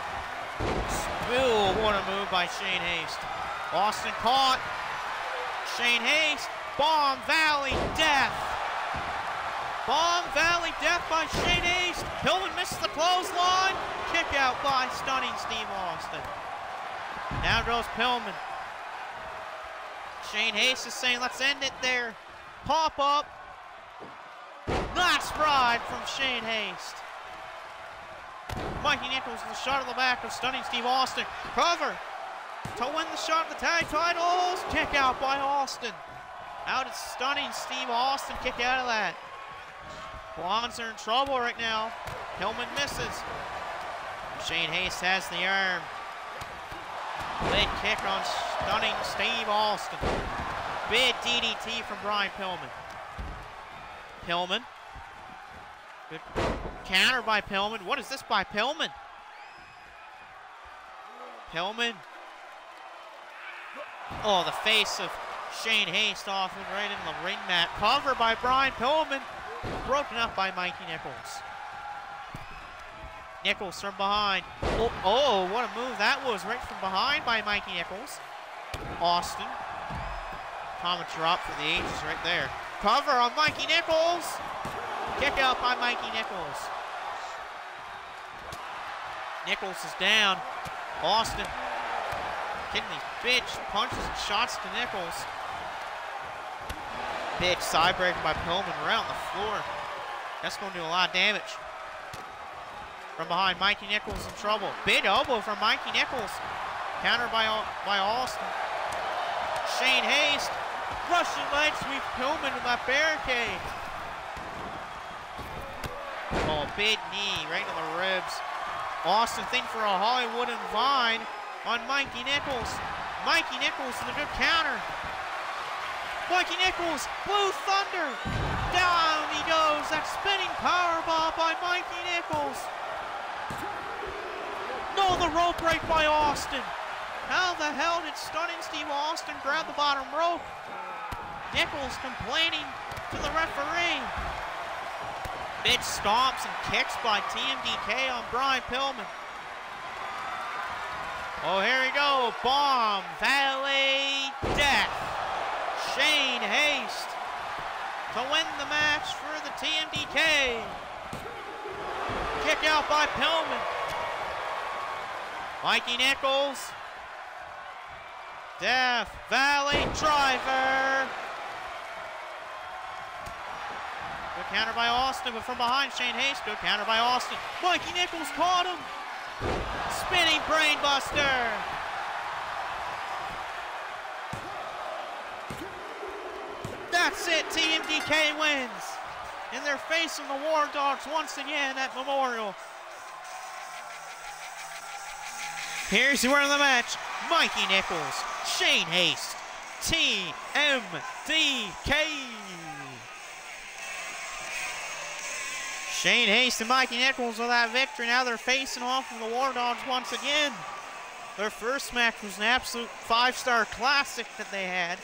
Spill, what a move by Shane Haste. Austin caught. Shane Haste, Bomb Valley Death. Bomb Valley Death by Shane Haste. Pillman misses the clothesline. Kick out by Stunning Steve Austin. Now goes Pillman. Shane Haste is saying, let's end it there. Pop up. Nice ride from Shane Haste. Mikey Nichols with a shot of the back of Stunning Steve Austin. Cover to win the shot of the tag titles. Kick out by Austin. How did Stunning Steve Austin kick out of that? Blondes are in trouble right now. Pillman misses. Shane Haste has the arm. Big kick on Stunning Steve Austin. Big DDT from Brian Pillman. Pillman. Good counter by Pillman. What is this by Pillman? Pillman. Oh, the face of Shane Haste off and right in the ring mat. Cover by Brian Pillman. Broken up by Mikey Nichols. Nichols from behind. Oh, what a move that was. Right from behind by Mikey Nichols. Austin. Comet drop for the ages right there. Cover on Mikey Nichols. Kick out by Mikey Nichols. Nichols is down. Austin hitting these big punches and shots to Nichols. Big side breaker by Pillman around the floor. That's going to do a lot of damage. From behind, Mikey Nichols in trouble. Big elbow from Mikey Nichols. Countered by Austin. Shane Hayes. Russian leg sweep Pillman with that barricade. Oh, big knee right to the ribs. Austin thinking for a Hollywood and Vine on Mikey Nichols. Mikey Nichols with a good counter. Mikey Nichols, Blue Thunder. Down he goes. That spinning powerbomb by Mikey Nichols. No, the rope break by Austin. How the hell did Stunning Steve Austin grab the bottom rope? Nichols complaining to the referee. Big stomps and kicks by TMDK on Brian Pillman. Oh, here we go. Bomb, Valley, Death. Shane Haste to win the match for the TMDK. Kick out by Pillman. Mikey Nichols. Death Valley Driver. Good counter by Austin, but from behind Shane Haste. Good counter by Austin. Mikey Nichols caught him. Spinning brainbuster. That's it. TMDK wins. And they're facing the War Dogs once again at Memorial. Here's the winner of the match. Mikey Nichols, Shane Haste, TMDK. Shane Haste and Mikey Nichols with that victory. Now they're facing off with the War Dogs once again. Their first match was an absolute 5-star classic that they had.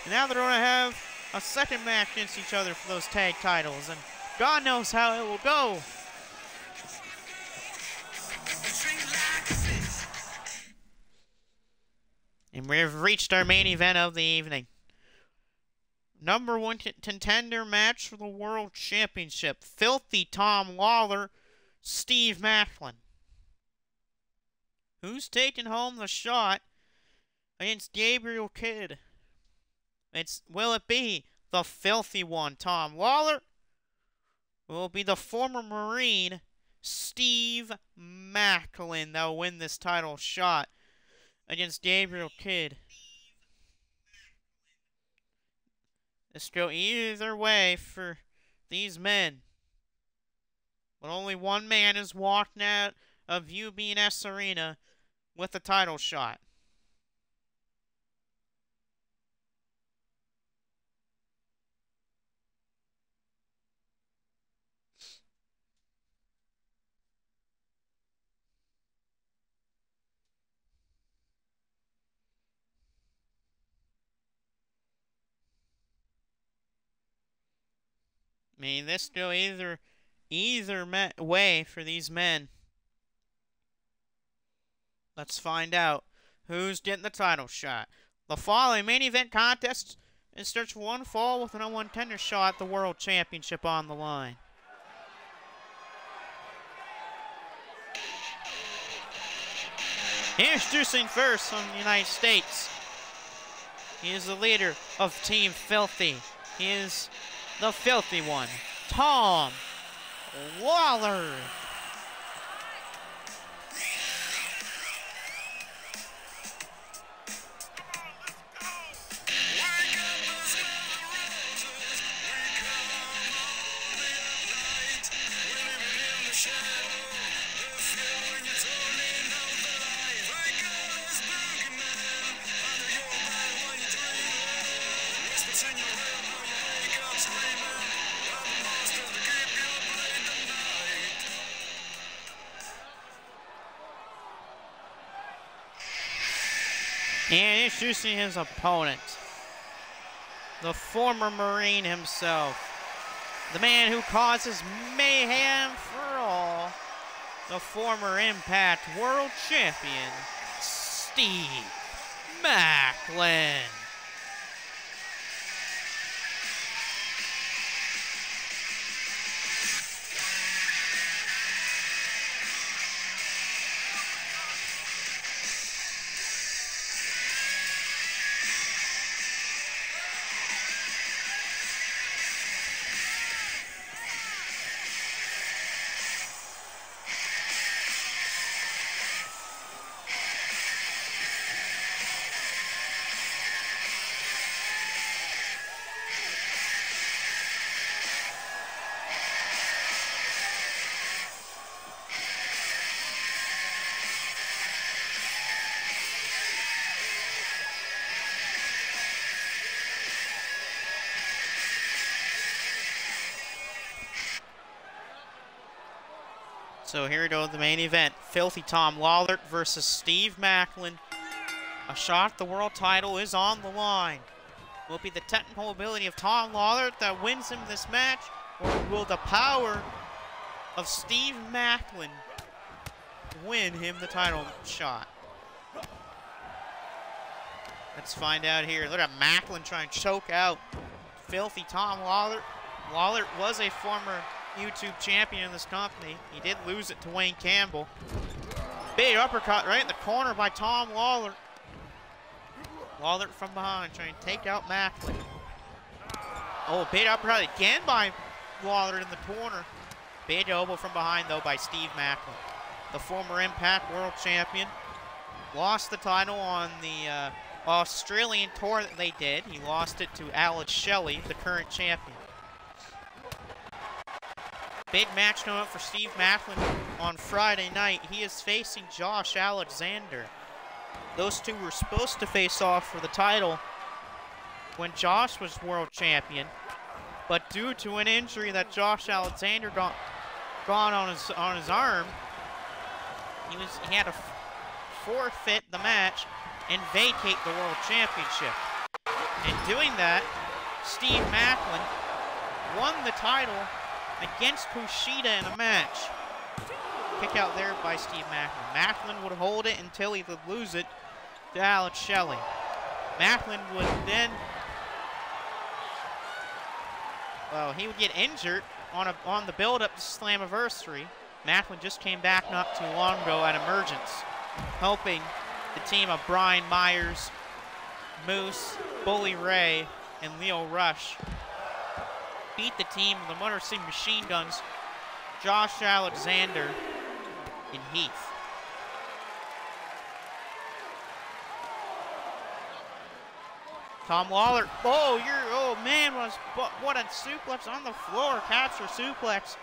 And now they're going to have a second match against each other for those tag titles. And God knows how it will go. And we've reached our main event of the evening. Number 1 contender match for the World Championship. Filthy Tom Lawler, Steve Macklin. Who's taking home the shot against Gabriel Kidd? Will it be the filthy one, Tom Lawler? Will it be the former Marine, Steve Macklin, that will win this title shot against Gabriel Kidd? This could go either way for these men. But only one man is walked out of UBS Arena with the title shot. I mean, this go either way for these men. Let's find out who's getting the title shot. The following main event contest is starts for one fall with an 0-1 tender shot at the World Championship on the line. Introducing first from the United States. He is the leader of Team Filthy. He is the filthy one, Tom Lawler. And introducing his opponent, the former Marine himself, the man who causes mayhem for all, the former Impact World Champion, Steve Macklin. So here we go, the main event. Filthy Tom Lawler versus Steve Macklin. A shot at the world title is on the line. Will it be the technical ability of Tom Lawler that wins him this match, or will the power of Steve Macklin win him the title shot? Let's find out here. Look at Macklin trying to choke out Filthy Tom Lawler. Lawler was a former YouTube champion in this company. He did lose it to Wayne Campbell. Big uppercut right in the corner by Tom Lawler. Lawler from behind trying to take out Macklin. Oh, big uppercut again by Lawler in the corner. Big elbow from behind though by Steve Macklin. The former Impact World Champion. Lost the title on the Australian tour that they did. He lost it to Alex Shelley, the current champion. Big match coming up for Steve Macklin on Friday night. He is facing Josh Alexander. Those two were supposed to face off for the title when Josh was world champion, but due to an injury that Josh Alexander got on his arm, he had to forfeit the match and vacate the world championship. In doing that, Steve Macklin won the title against Kushida in a match. Kick out there by Steve Macklin. Macklin would hold it until he would lose it to Alex Shelley. Macklin would then, well, he would get injured on the build-up to Slammiversary. Macklin just came back not too long ago at Emergence, helping the team of Brian Myers, Moose, Bully Ray, and Leo Rush beat the team of the Motor City Machine Guns, Josh Alexander, and Heath. Tom Lawler, oh man, what a suplex on the floor, capture suplex.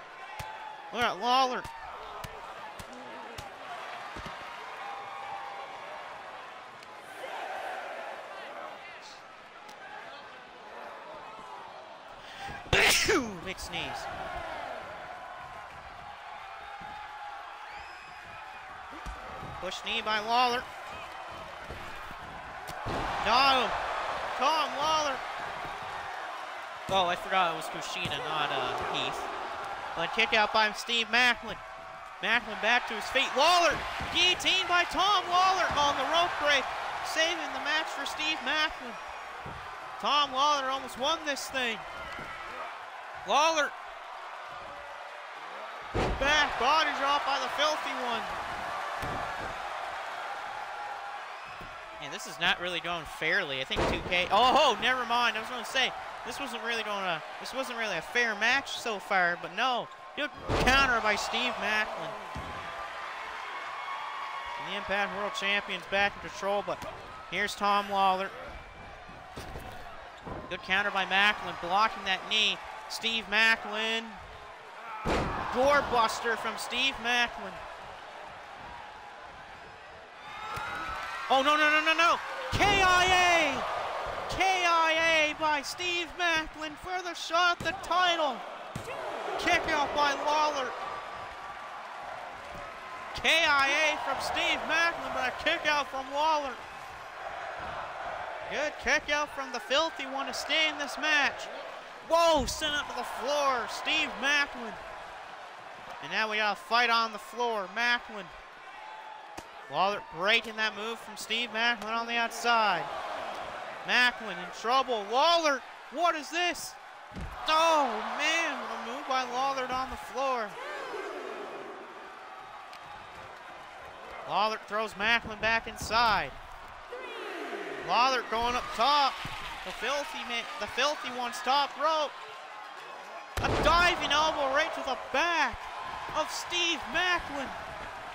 Look at Lawler. Big sneeze. Push knee by Lawler. No, Tom Lawler. Oh, I forgot it was Kushida, not Heath. But kick out by Steve Macklin. Macklin back to his feet. Lawler, guillotine by Tom Lawler on the rope break, saving the match for Steve Macklin. Tom Lawler almost won this thing. Lawler, back body drop by the Filthy One. And this is not really going fairly. I think 2K. Oh, never mind. I was going to say this wasn't really a fair match so far, but no, good counter by Steve Macklin. And the Impact World Champion's back in control, but here's Tom Lawler. Good counter by Macklin, blocking that knee. Steve Macklin. Doorbuster from Steve Macklin. Oh, no. KIA! KIA by Steve Macklin for the shot at the title. Kick out by Lawler. KIA from Steve Macklin, but a kick out from Lawler. Good kick out from the Filthy One to stay in this match. Whoa, sent up to the floor, Steve Macklin. And now we got a fight on the floor, Macklin. Lawler breaking that move from Steve Macklin on the outside. Macklin in trouble. Lawler, what is this? Oh, man, a move by Lawler on the floor. Lawler throws Macklin back inside. Lawler going up top. The Filthy One's top rope. A diving elbow right to the back of Steve Macklin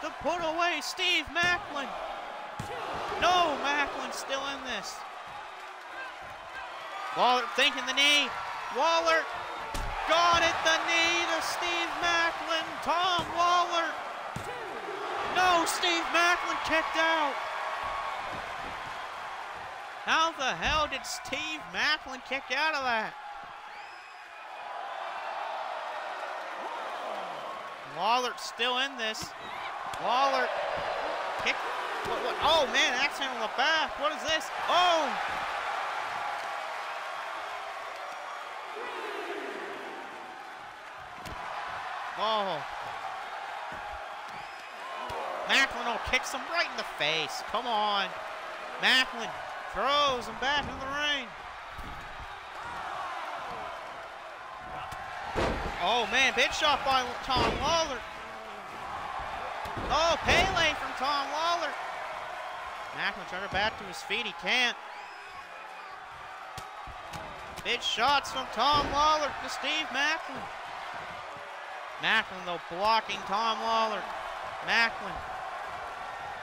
to put away Steve Macklin. No, Macklin's still in this. Lawler thinking the knee. Lawler got it, the knee to Steve Macklin. Tom Lawler. No, Steve Macklin kicked out. How the hell did Steve Macklin kick out of that? Lawler's still in this. Lawler. Kick. What? Oh, man, accident on the back. What is this? Oh! Oh. Macklin kicks him right in the face. Come on. Macklin throws him back in the ring. Oh, man, big shot by Tom Lawler. Oh, Pele from Tom Lawler. Macklin trying to back to his feet. He can't. Big shots from Tom Lawler to Steve Macklin. Macklin, though, blocking Tom Lawler. Macklin.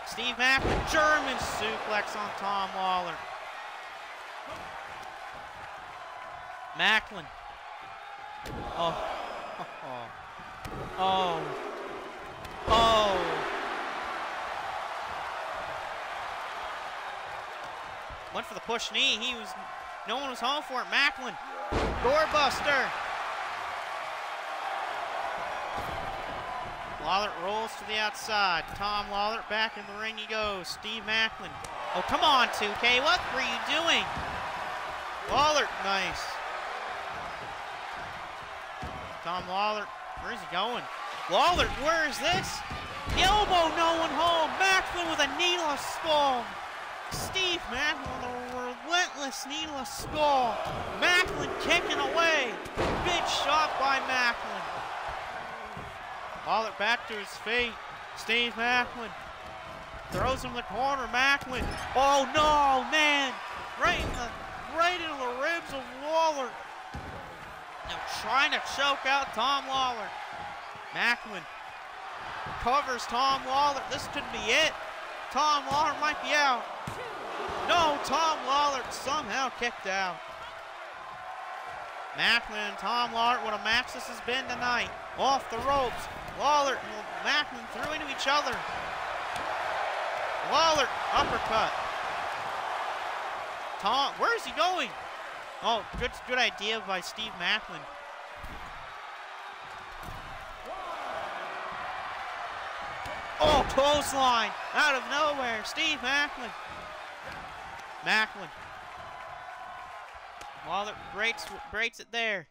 Steve Macklin, German suplex on Tom Lawler. Macklin. Oh. Oh. Oh. Oh. Went for the push knee. No one was home for it. Macklin. Doorbuster. Lawler rolls to the outside. Tom Lawler back in the ring he goes. Steve Macklin. Oh, come on, 2K. What were you doing? Lawler, nice. Tom Lawler, where's he going? Lawler, where is this? The elbow, no one home. Macklin with a kneeless skull. Steve Macklin with a relentless kneeless skull. Macklin kicking away. Big shot by Macklin. Lawler back to his feet. Steve Macklin throws him in the corner. Macklin. Oh no, man! Right into the ribs of Lawler. Now trying to choke out Tom Lawler. Macklin covers Tom Lawler. This could be it. Tom Lawler might be out. No, Tom Lawler somehow kicked out. Macklin and Tom Lawler, what a match this has been tonight. Off the ropes. Lawler and Macklin threw into each other. Lawler, uppercut. Tom, where's he going? Oh, good idea by Steve Macklin. Oh, clothesline out of nowhere. Steve Macklin. Macklin. Lawler breaks it there.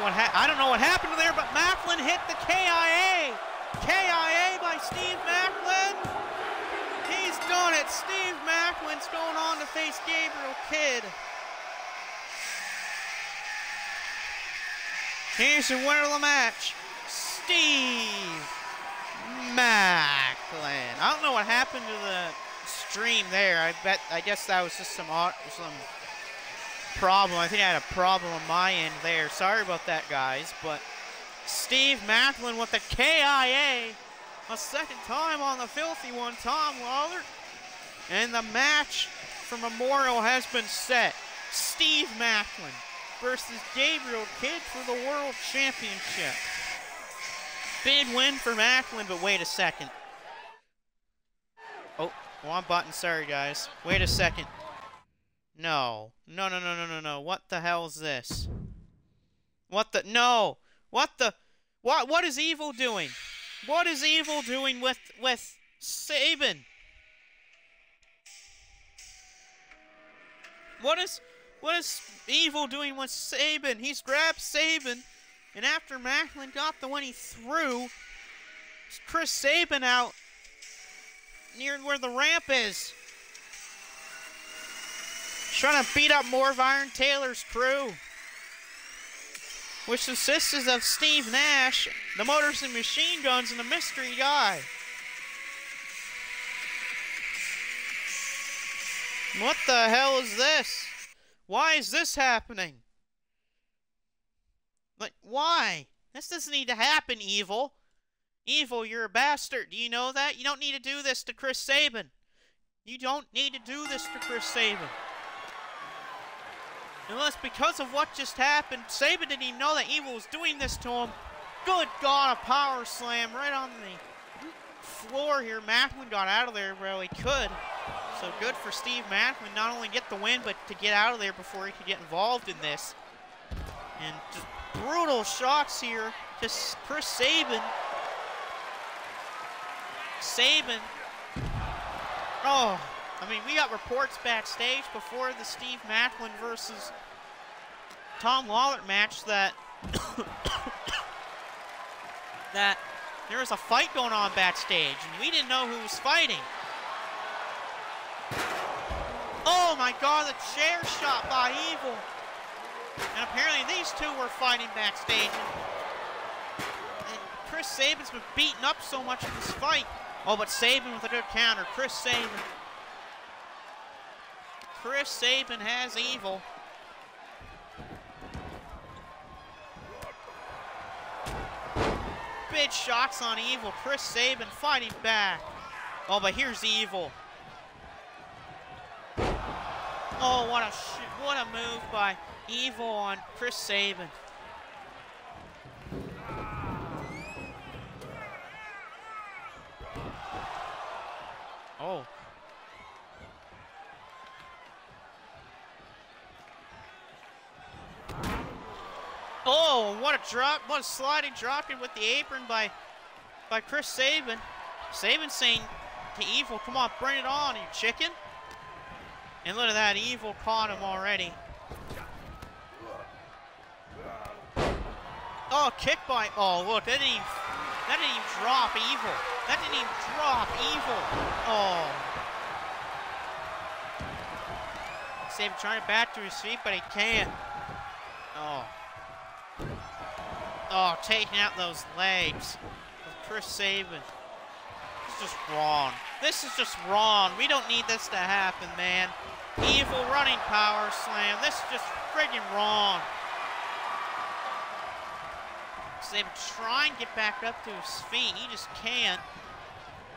I don't know what happened there, but Macklin hit the KIA. KIA by Steve Macklin. He's done it. Steve Macklin's going on to face Gabriel Kidd. Here's the winner of the match, Steve Macklin. I don't know what happened to the stream there. I guess that was just some problem. I think I had a problem on my end there. Sorry about that, guys. But Steve Macklin with the KIA. A second time on the filthy one, Tom Lawler. And the match for Memorial has been set. Steve Macklin versus Gabriel Kidd for the World Championship. Big win for Macklin, but wait a second. Oh, wrong button. Sorry, guys. Wait a second. No. No. What the hell is this? What the? No. What the? What is Evil doing? What is Evil doing with Sabin? What is Evil doing with Sabin? He's grabbed Sabin, and after Macklin got the one, he threw Chris Sabin out near where the ramp is. Trying to beat up more of Iron Taylor's crew, which consists of Steve Nash, the Motors and Machine Guns, and the Mystery Guy. What the hell is this? Why is this happening? Like, why? This doesn't need to happen, Evil. Evil, you're a bastard. Do you know that? You don't need to do this to Chris Sabin. You don't need to do this to Chris Sabin. Unless because of what just happened, Sabin didn't even know that Evil was doing this to him. Good God, a power slam right on the floor here. Macklin got out of there where he could. So good for Steve Macklin, not only get the win, but to get out of there before he could get involved in this. And just brutal shots here to Chris Sabin. Sabin. Oh, I mean, we got reports backstage before the Steve Macklin versus Tom Lawler match that that there was a fight going on backstage, and we didn't know who was fighting. Oh my God, the chair shot by Evil. And apparently these two were fighting backstage. And Chris Sabin's been beaten up so much in this fight. Oh, but Sabin with a good counter. Chris Sabin. Chris Sabin has Evil. Big shots on Evil. Chris Sabin fighting back. Oh, but here's Evil. Oh, what a move by Evil on Chris Sabin. Oh. Oh, what a drop, what a sliding drop in with the apron by Chris Sabin. Sabin saying to Evil, come on, bring it on, you chicken. And look at that, Evil caught him already. Oh, kick by, oh look, that didn't even drop Evil. That didn't even drop Evil. Oh. Sabin trying to bat to his feet, but he can't. Oh. Oh, taking out those legs of Chris Sabin. This is just wrong. This is just wrong. We don't need this to happen, man. Evil running power slam. This is just friggin' wrong. Sabin trying to get back up to his feet. He just can't.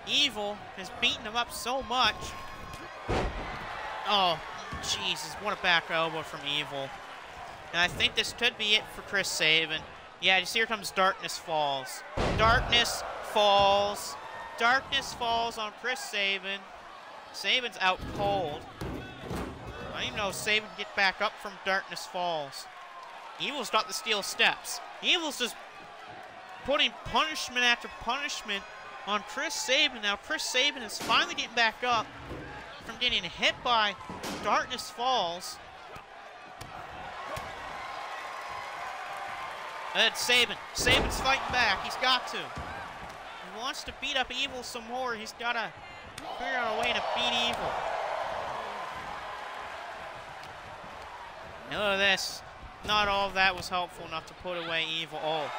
Evil has beaten him up so much. Oh, Jesus. What a back elbow from Evil. And I think this could be it for Chris Sabin. Yeah, just here comes Darkness Falls. Darkness Falls. Darkness Falls on Chris Sabin. Sabin's out cold. I don't even know if Sabin can get back up from Darkness Falls. Evil's got the steel steps. Evil's just putting punishment after punishment on Chris Sabin. Now Chris Sabin is finally getting back up from getting hit by Darkness Falls. And Sabin. Sabin's fighting back. He's got to. He wants to beat up Evil some more. He's got to figure out a way to beat Evil. And look at this. Not all of that was helpful enough to put away Evil. Oh.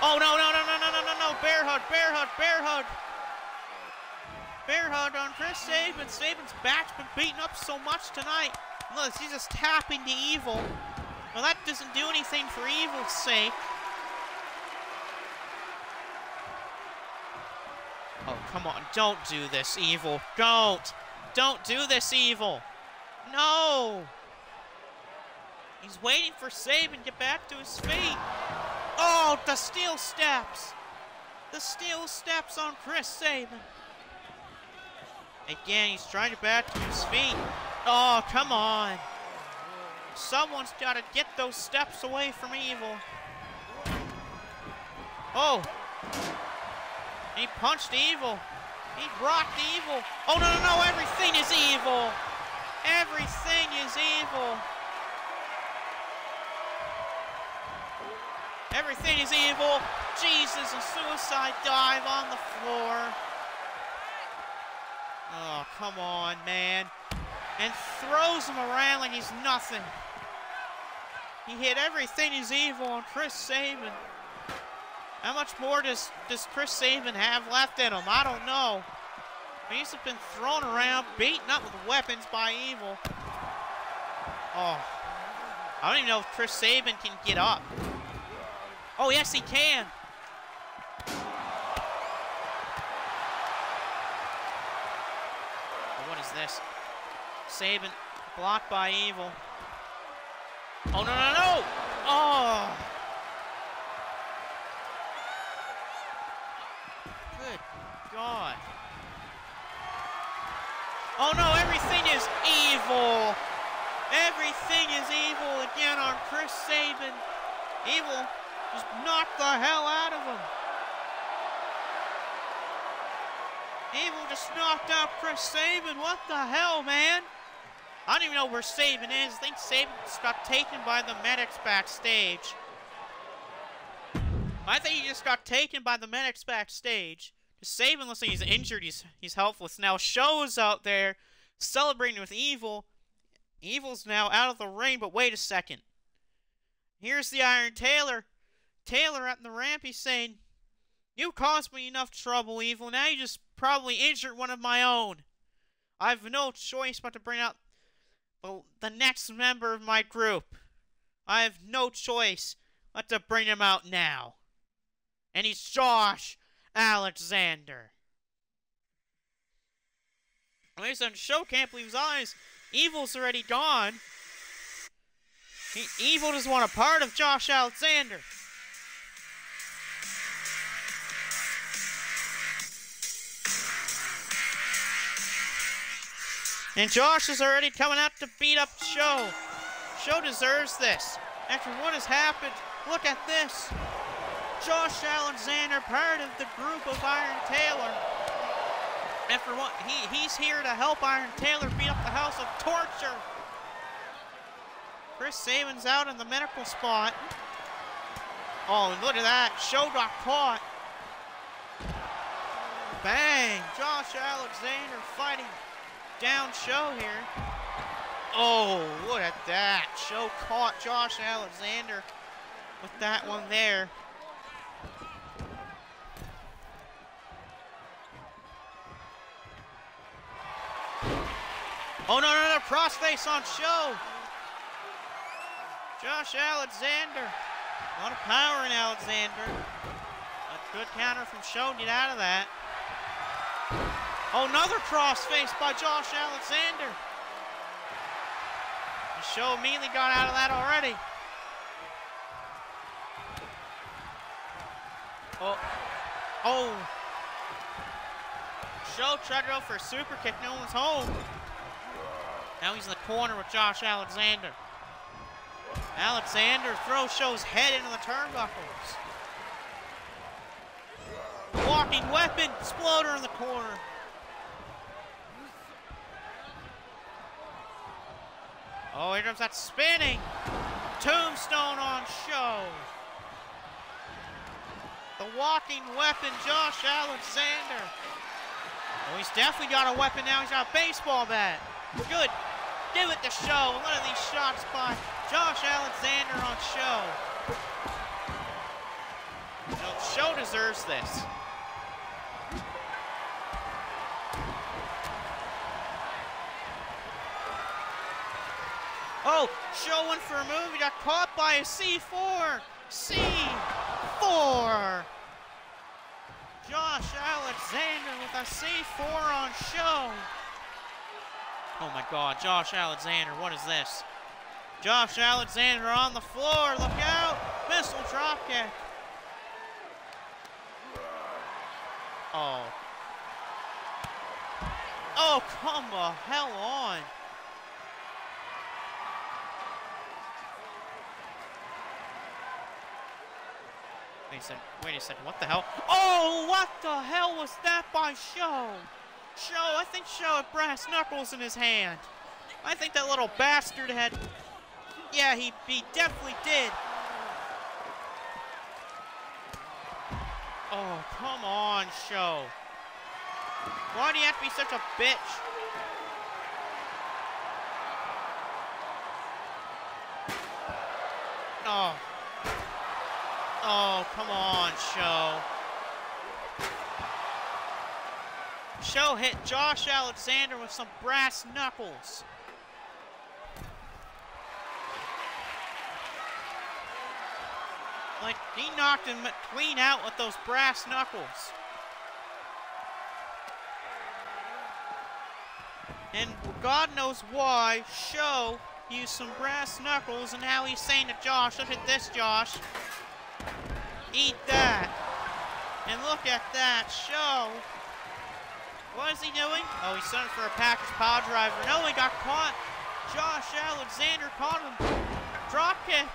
Oh, no, no, no, no, no, no, no, no. Bear hug, bear hug, bear hug. Bear hug on Chris Sabin. Sabin's back's been beaten up so much tonight. Look, he's just tapping to Evil. Well, that doesn't do anything for Evil's sake. Oh, come on. Don't do this, Evil. Don't. Don't do this, Evil. No. He's waiting for Sabin to get back to his feet. Oh, the steel steps. The steel steps on Chris Sabin. Again, he's trying to back to his feet. Oh, come on. Someone's got to get those steps away from Evil. Oh. He punched Evil. He rocked Evil. Oh, no, no, no. Everything is evil. Everything is evil. Everything is evil. Jesus, a suicide dive on the floor. Oh, come on, man. And throws him around like he's nothing. He hit Everything is Evil on Chris Sabin. How much more does Chris Sabin have left in him? I don't know. He's been thrown around, beaten up with weapons by Evil. Oh. I don't even know if Chris Sabin can get up. Oh, yes, he can. What is this? Sabin blocked by Evil. Oh, no, no, no! Oh! Good God. Oh, no, everything is evil. Everything is evil again on Chris Sabin. Evil just knocked the hell out of him. Evil just knocked out Chris Sabin. What the hell, man? I don't even know where Sabin is. I think Sabin just got taken by the medics backstage. I think he just got taken by the medics backstage. Sabin looks like he's injured. He's helpless. Now Show's out there celebrating with Evil. Evil's now out of the ring, but wait a second. Here's the Iron Taylor. Taylor at the ramp, he's saying, "You caused me enough trouble, Evil. Now you just probably injured one of my own. I have no choice but to bring out the next member of my group. I have no choice but to bring him out now. And he's Josh Alexander." Ladies and Show can't believe his eyes. Evil's already gone. Evil doesn't want a part of Josh Alexander. And Josh is already coming out to beat up Show. Show deserves this. After what has happened, look at this. Josh Alexander, part of the group of Iron Taylor. After what, he's here to help Iron Taylor beat up the House of Torture. Chris Sabin's out in the medical spot. Oh, and look at that. Show got caught. Bang! Josh Alexander fighting down Show here. Oh, look at that. Show caught Josh Alexander with that one there. Oh, no, no, no. Crossface on Show. Josh Alexander. A lot of power in Alexander. A good counter from Show to get out of that. Oh, another crossface by Josh Alexander. And Show immediately got out of that already. Oh. Oh. Show tried to go for a super kick. No one's home. Now he's in the corner with Josh Alexander. Alexander throws Show's head into the turnbuckles. Walking weapon, exploder in the corner. Oh, here comes that spinning tombstone on Show. The walking weapon, Josh Alexander. Oh, he's definitely got a weapon now. He's got a baseball bat. Good. Give it to Show. One of these shots by Josh Alexander on Show. You know, Show deserves this. Oh, Show went for a move. He got caught by a C4. C4. Josh Alexander with a C4 on Show. Oh my God, Josh Alexander, what is this? Josh Alexander on the floor, look out! Missile dropkick. Oh. Oh, come the hell on. Wait a second. What the hell? Oh, what the hell was that by Show? I think Show had brass knuckles in his hand. I think that little bastard had... Yeah, he definitely did. Oh, come on, Show. Why do you have to be such a bitch? Oh. Oh, come on, Show. Show hit Josh Alexander with some brass knuckles. Like, he knocked him clean out with those brass knuckles. And God knows why Show used some brass knuckles, and now he's saying to Josh, look at this, Josh. Eat that. And look at that, Show. What is he doing? Oh, he's setting for a Packers power driver. No, he got caught. Josh Alexander caught him. Drop kick.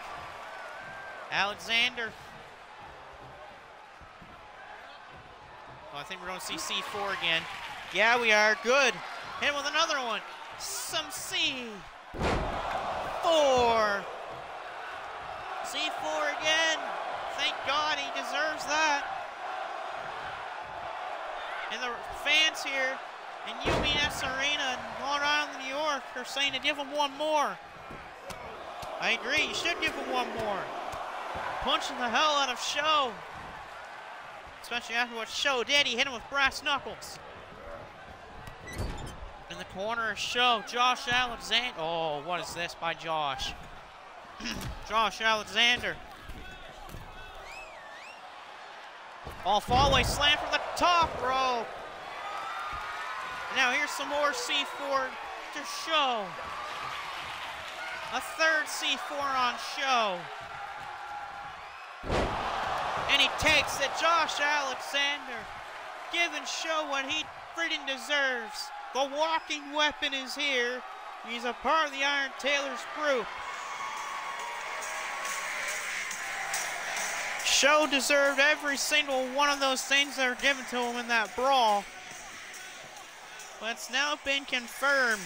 Alexander. Oh, I think we're going to see C4 again. Yeah, we are. Good. Hit him with another one. Some C4. C4 again. Thank God he deserves that. And the fans here in UBS Arena in Long Island, New York are saying to give him one more. I agree. You should give him one more. Punching the hell out of Show. Especially after what Show did. He hit him with brass knuckles. In the corner of Show, Josh Alexander. Oh, what is this by Josh? Josh Alexander. Oh, fallaway slam from the top rope. Now here's some more C4 to Show. A third C4 on Show. And he takes it. Josh Alexander giving Show what he freaking deserves. The walking weapon is here. He's a part of the Iron Tailors group. Show deserved every single one of those things that were given to him in that brawl. But it's now been confirmed.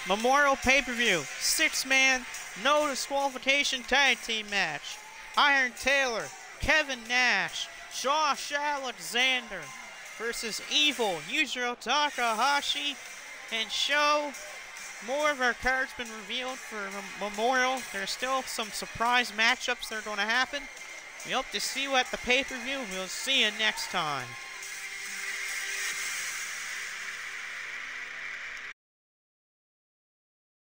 Memorial pay-per-view, 6-man, no disqualification tag team match. Iron Tailor, Kevin Nash, Josh Alexander versus Evil, Yujiro Takahashi, and Show. More of our cards been revealed for Memorial. There's still some surprise matchups that are going to happen. We hope to see you at the pay-per-view. We'll see you next time.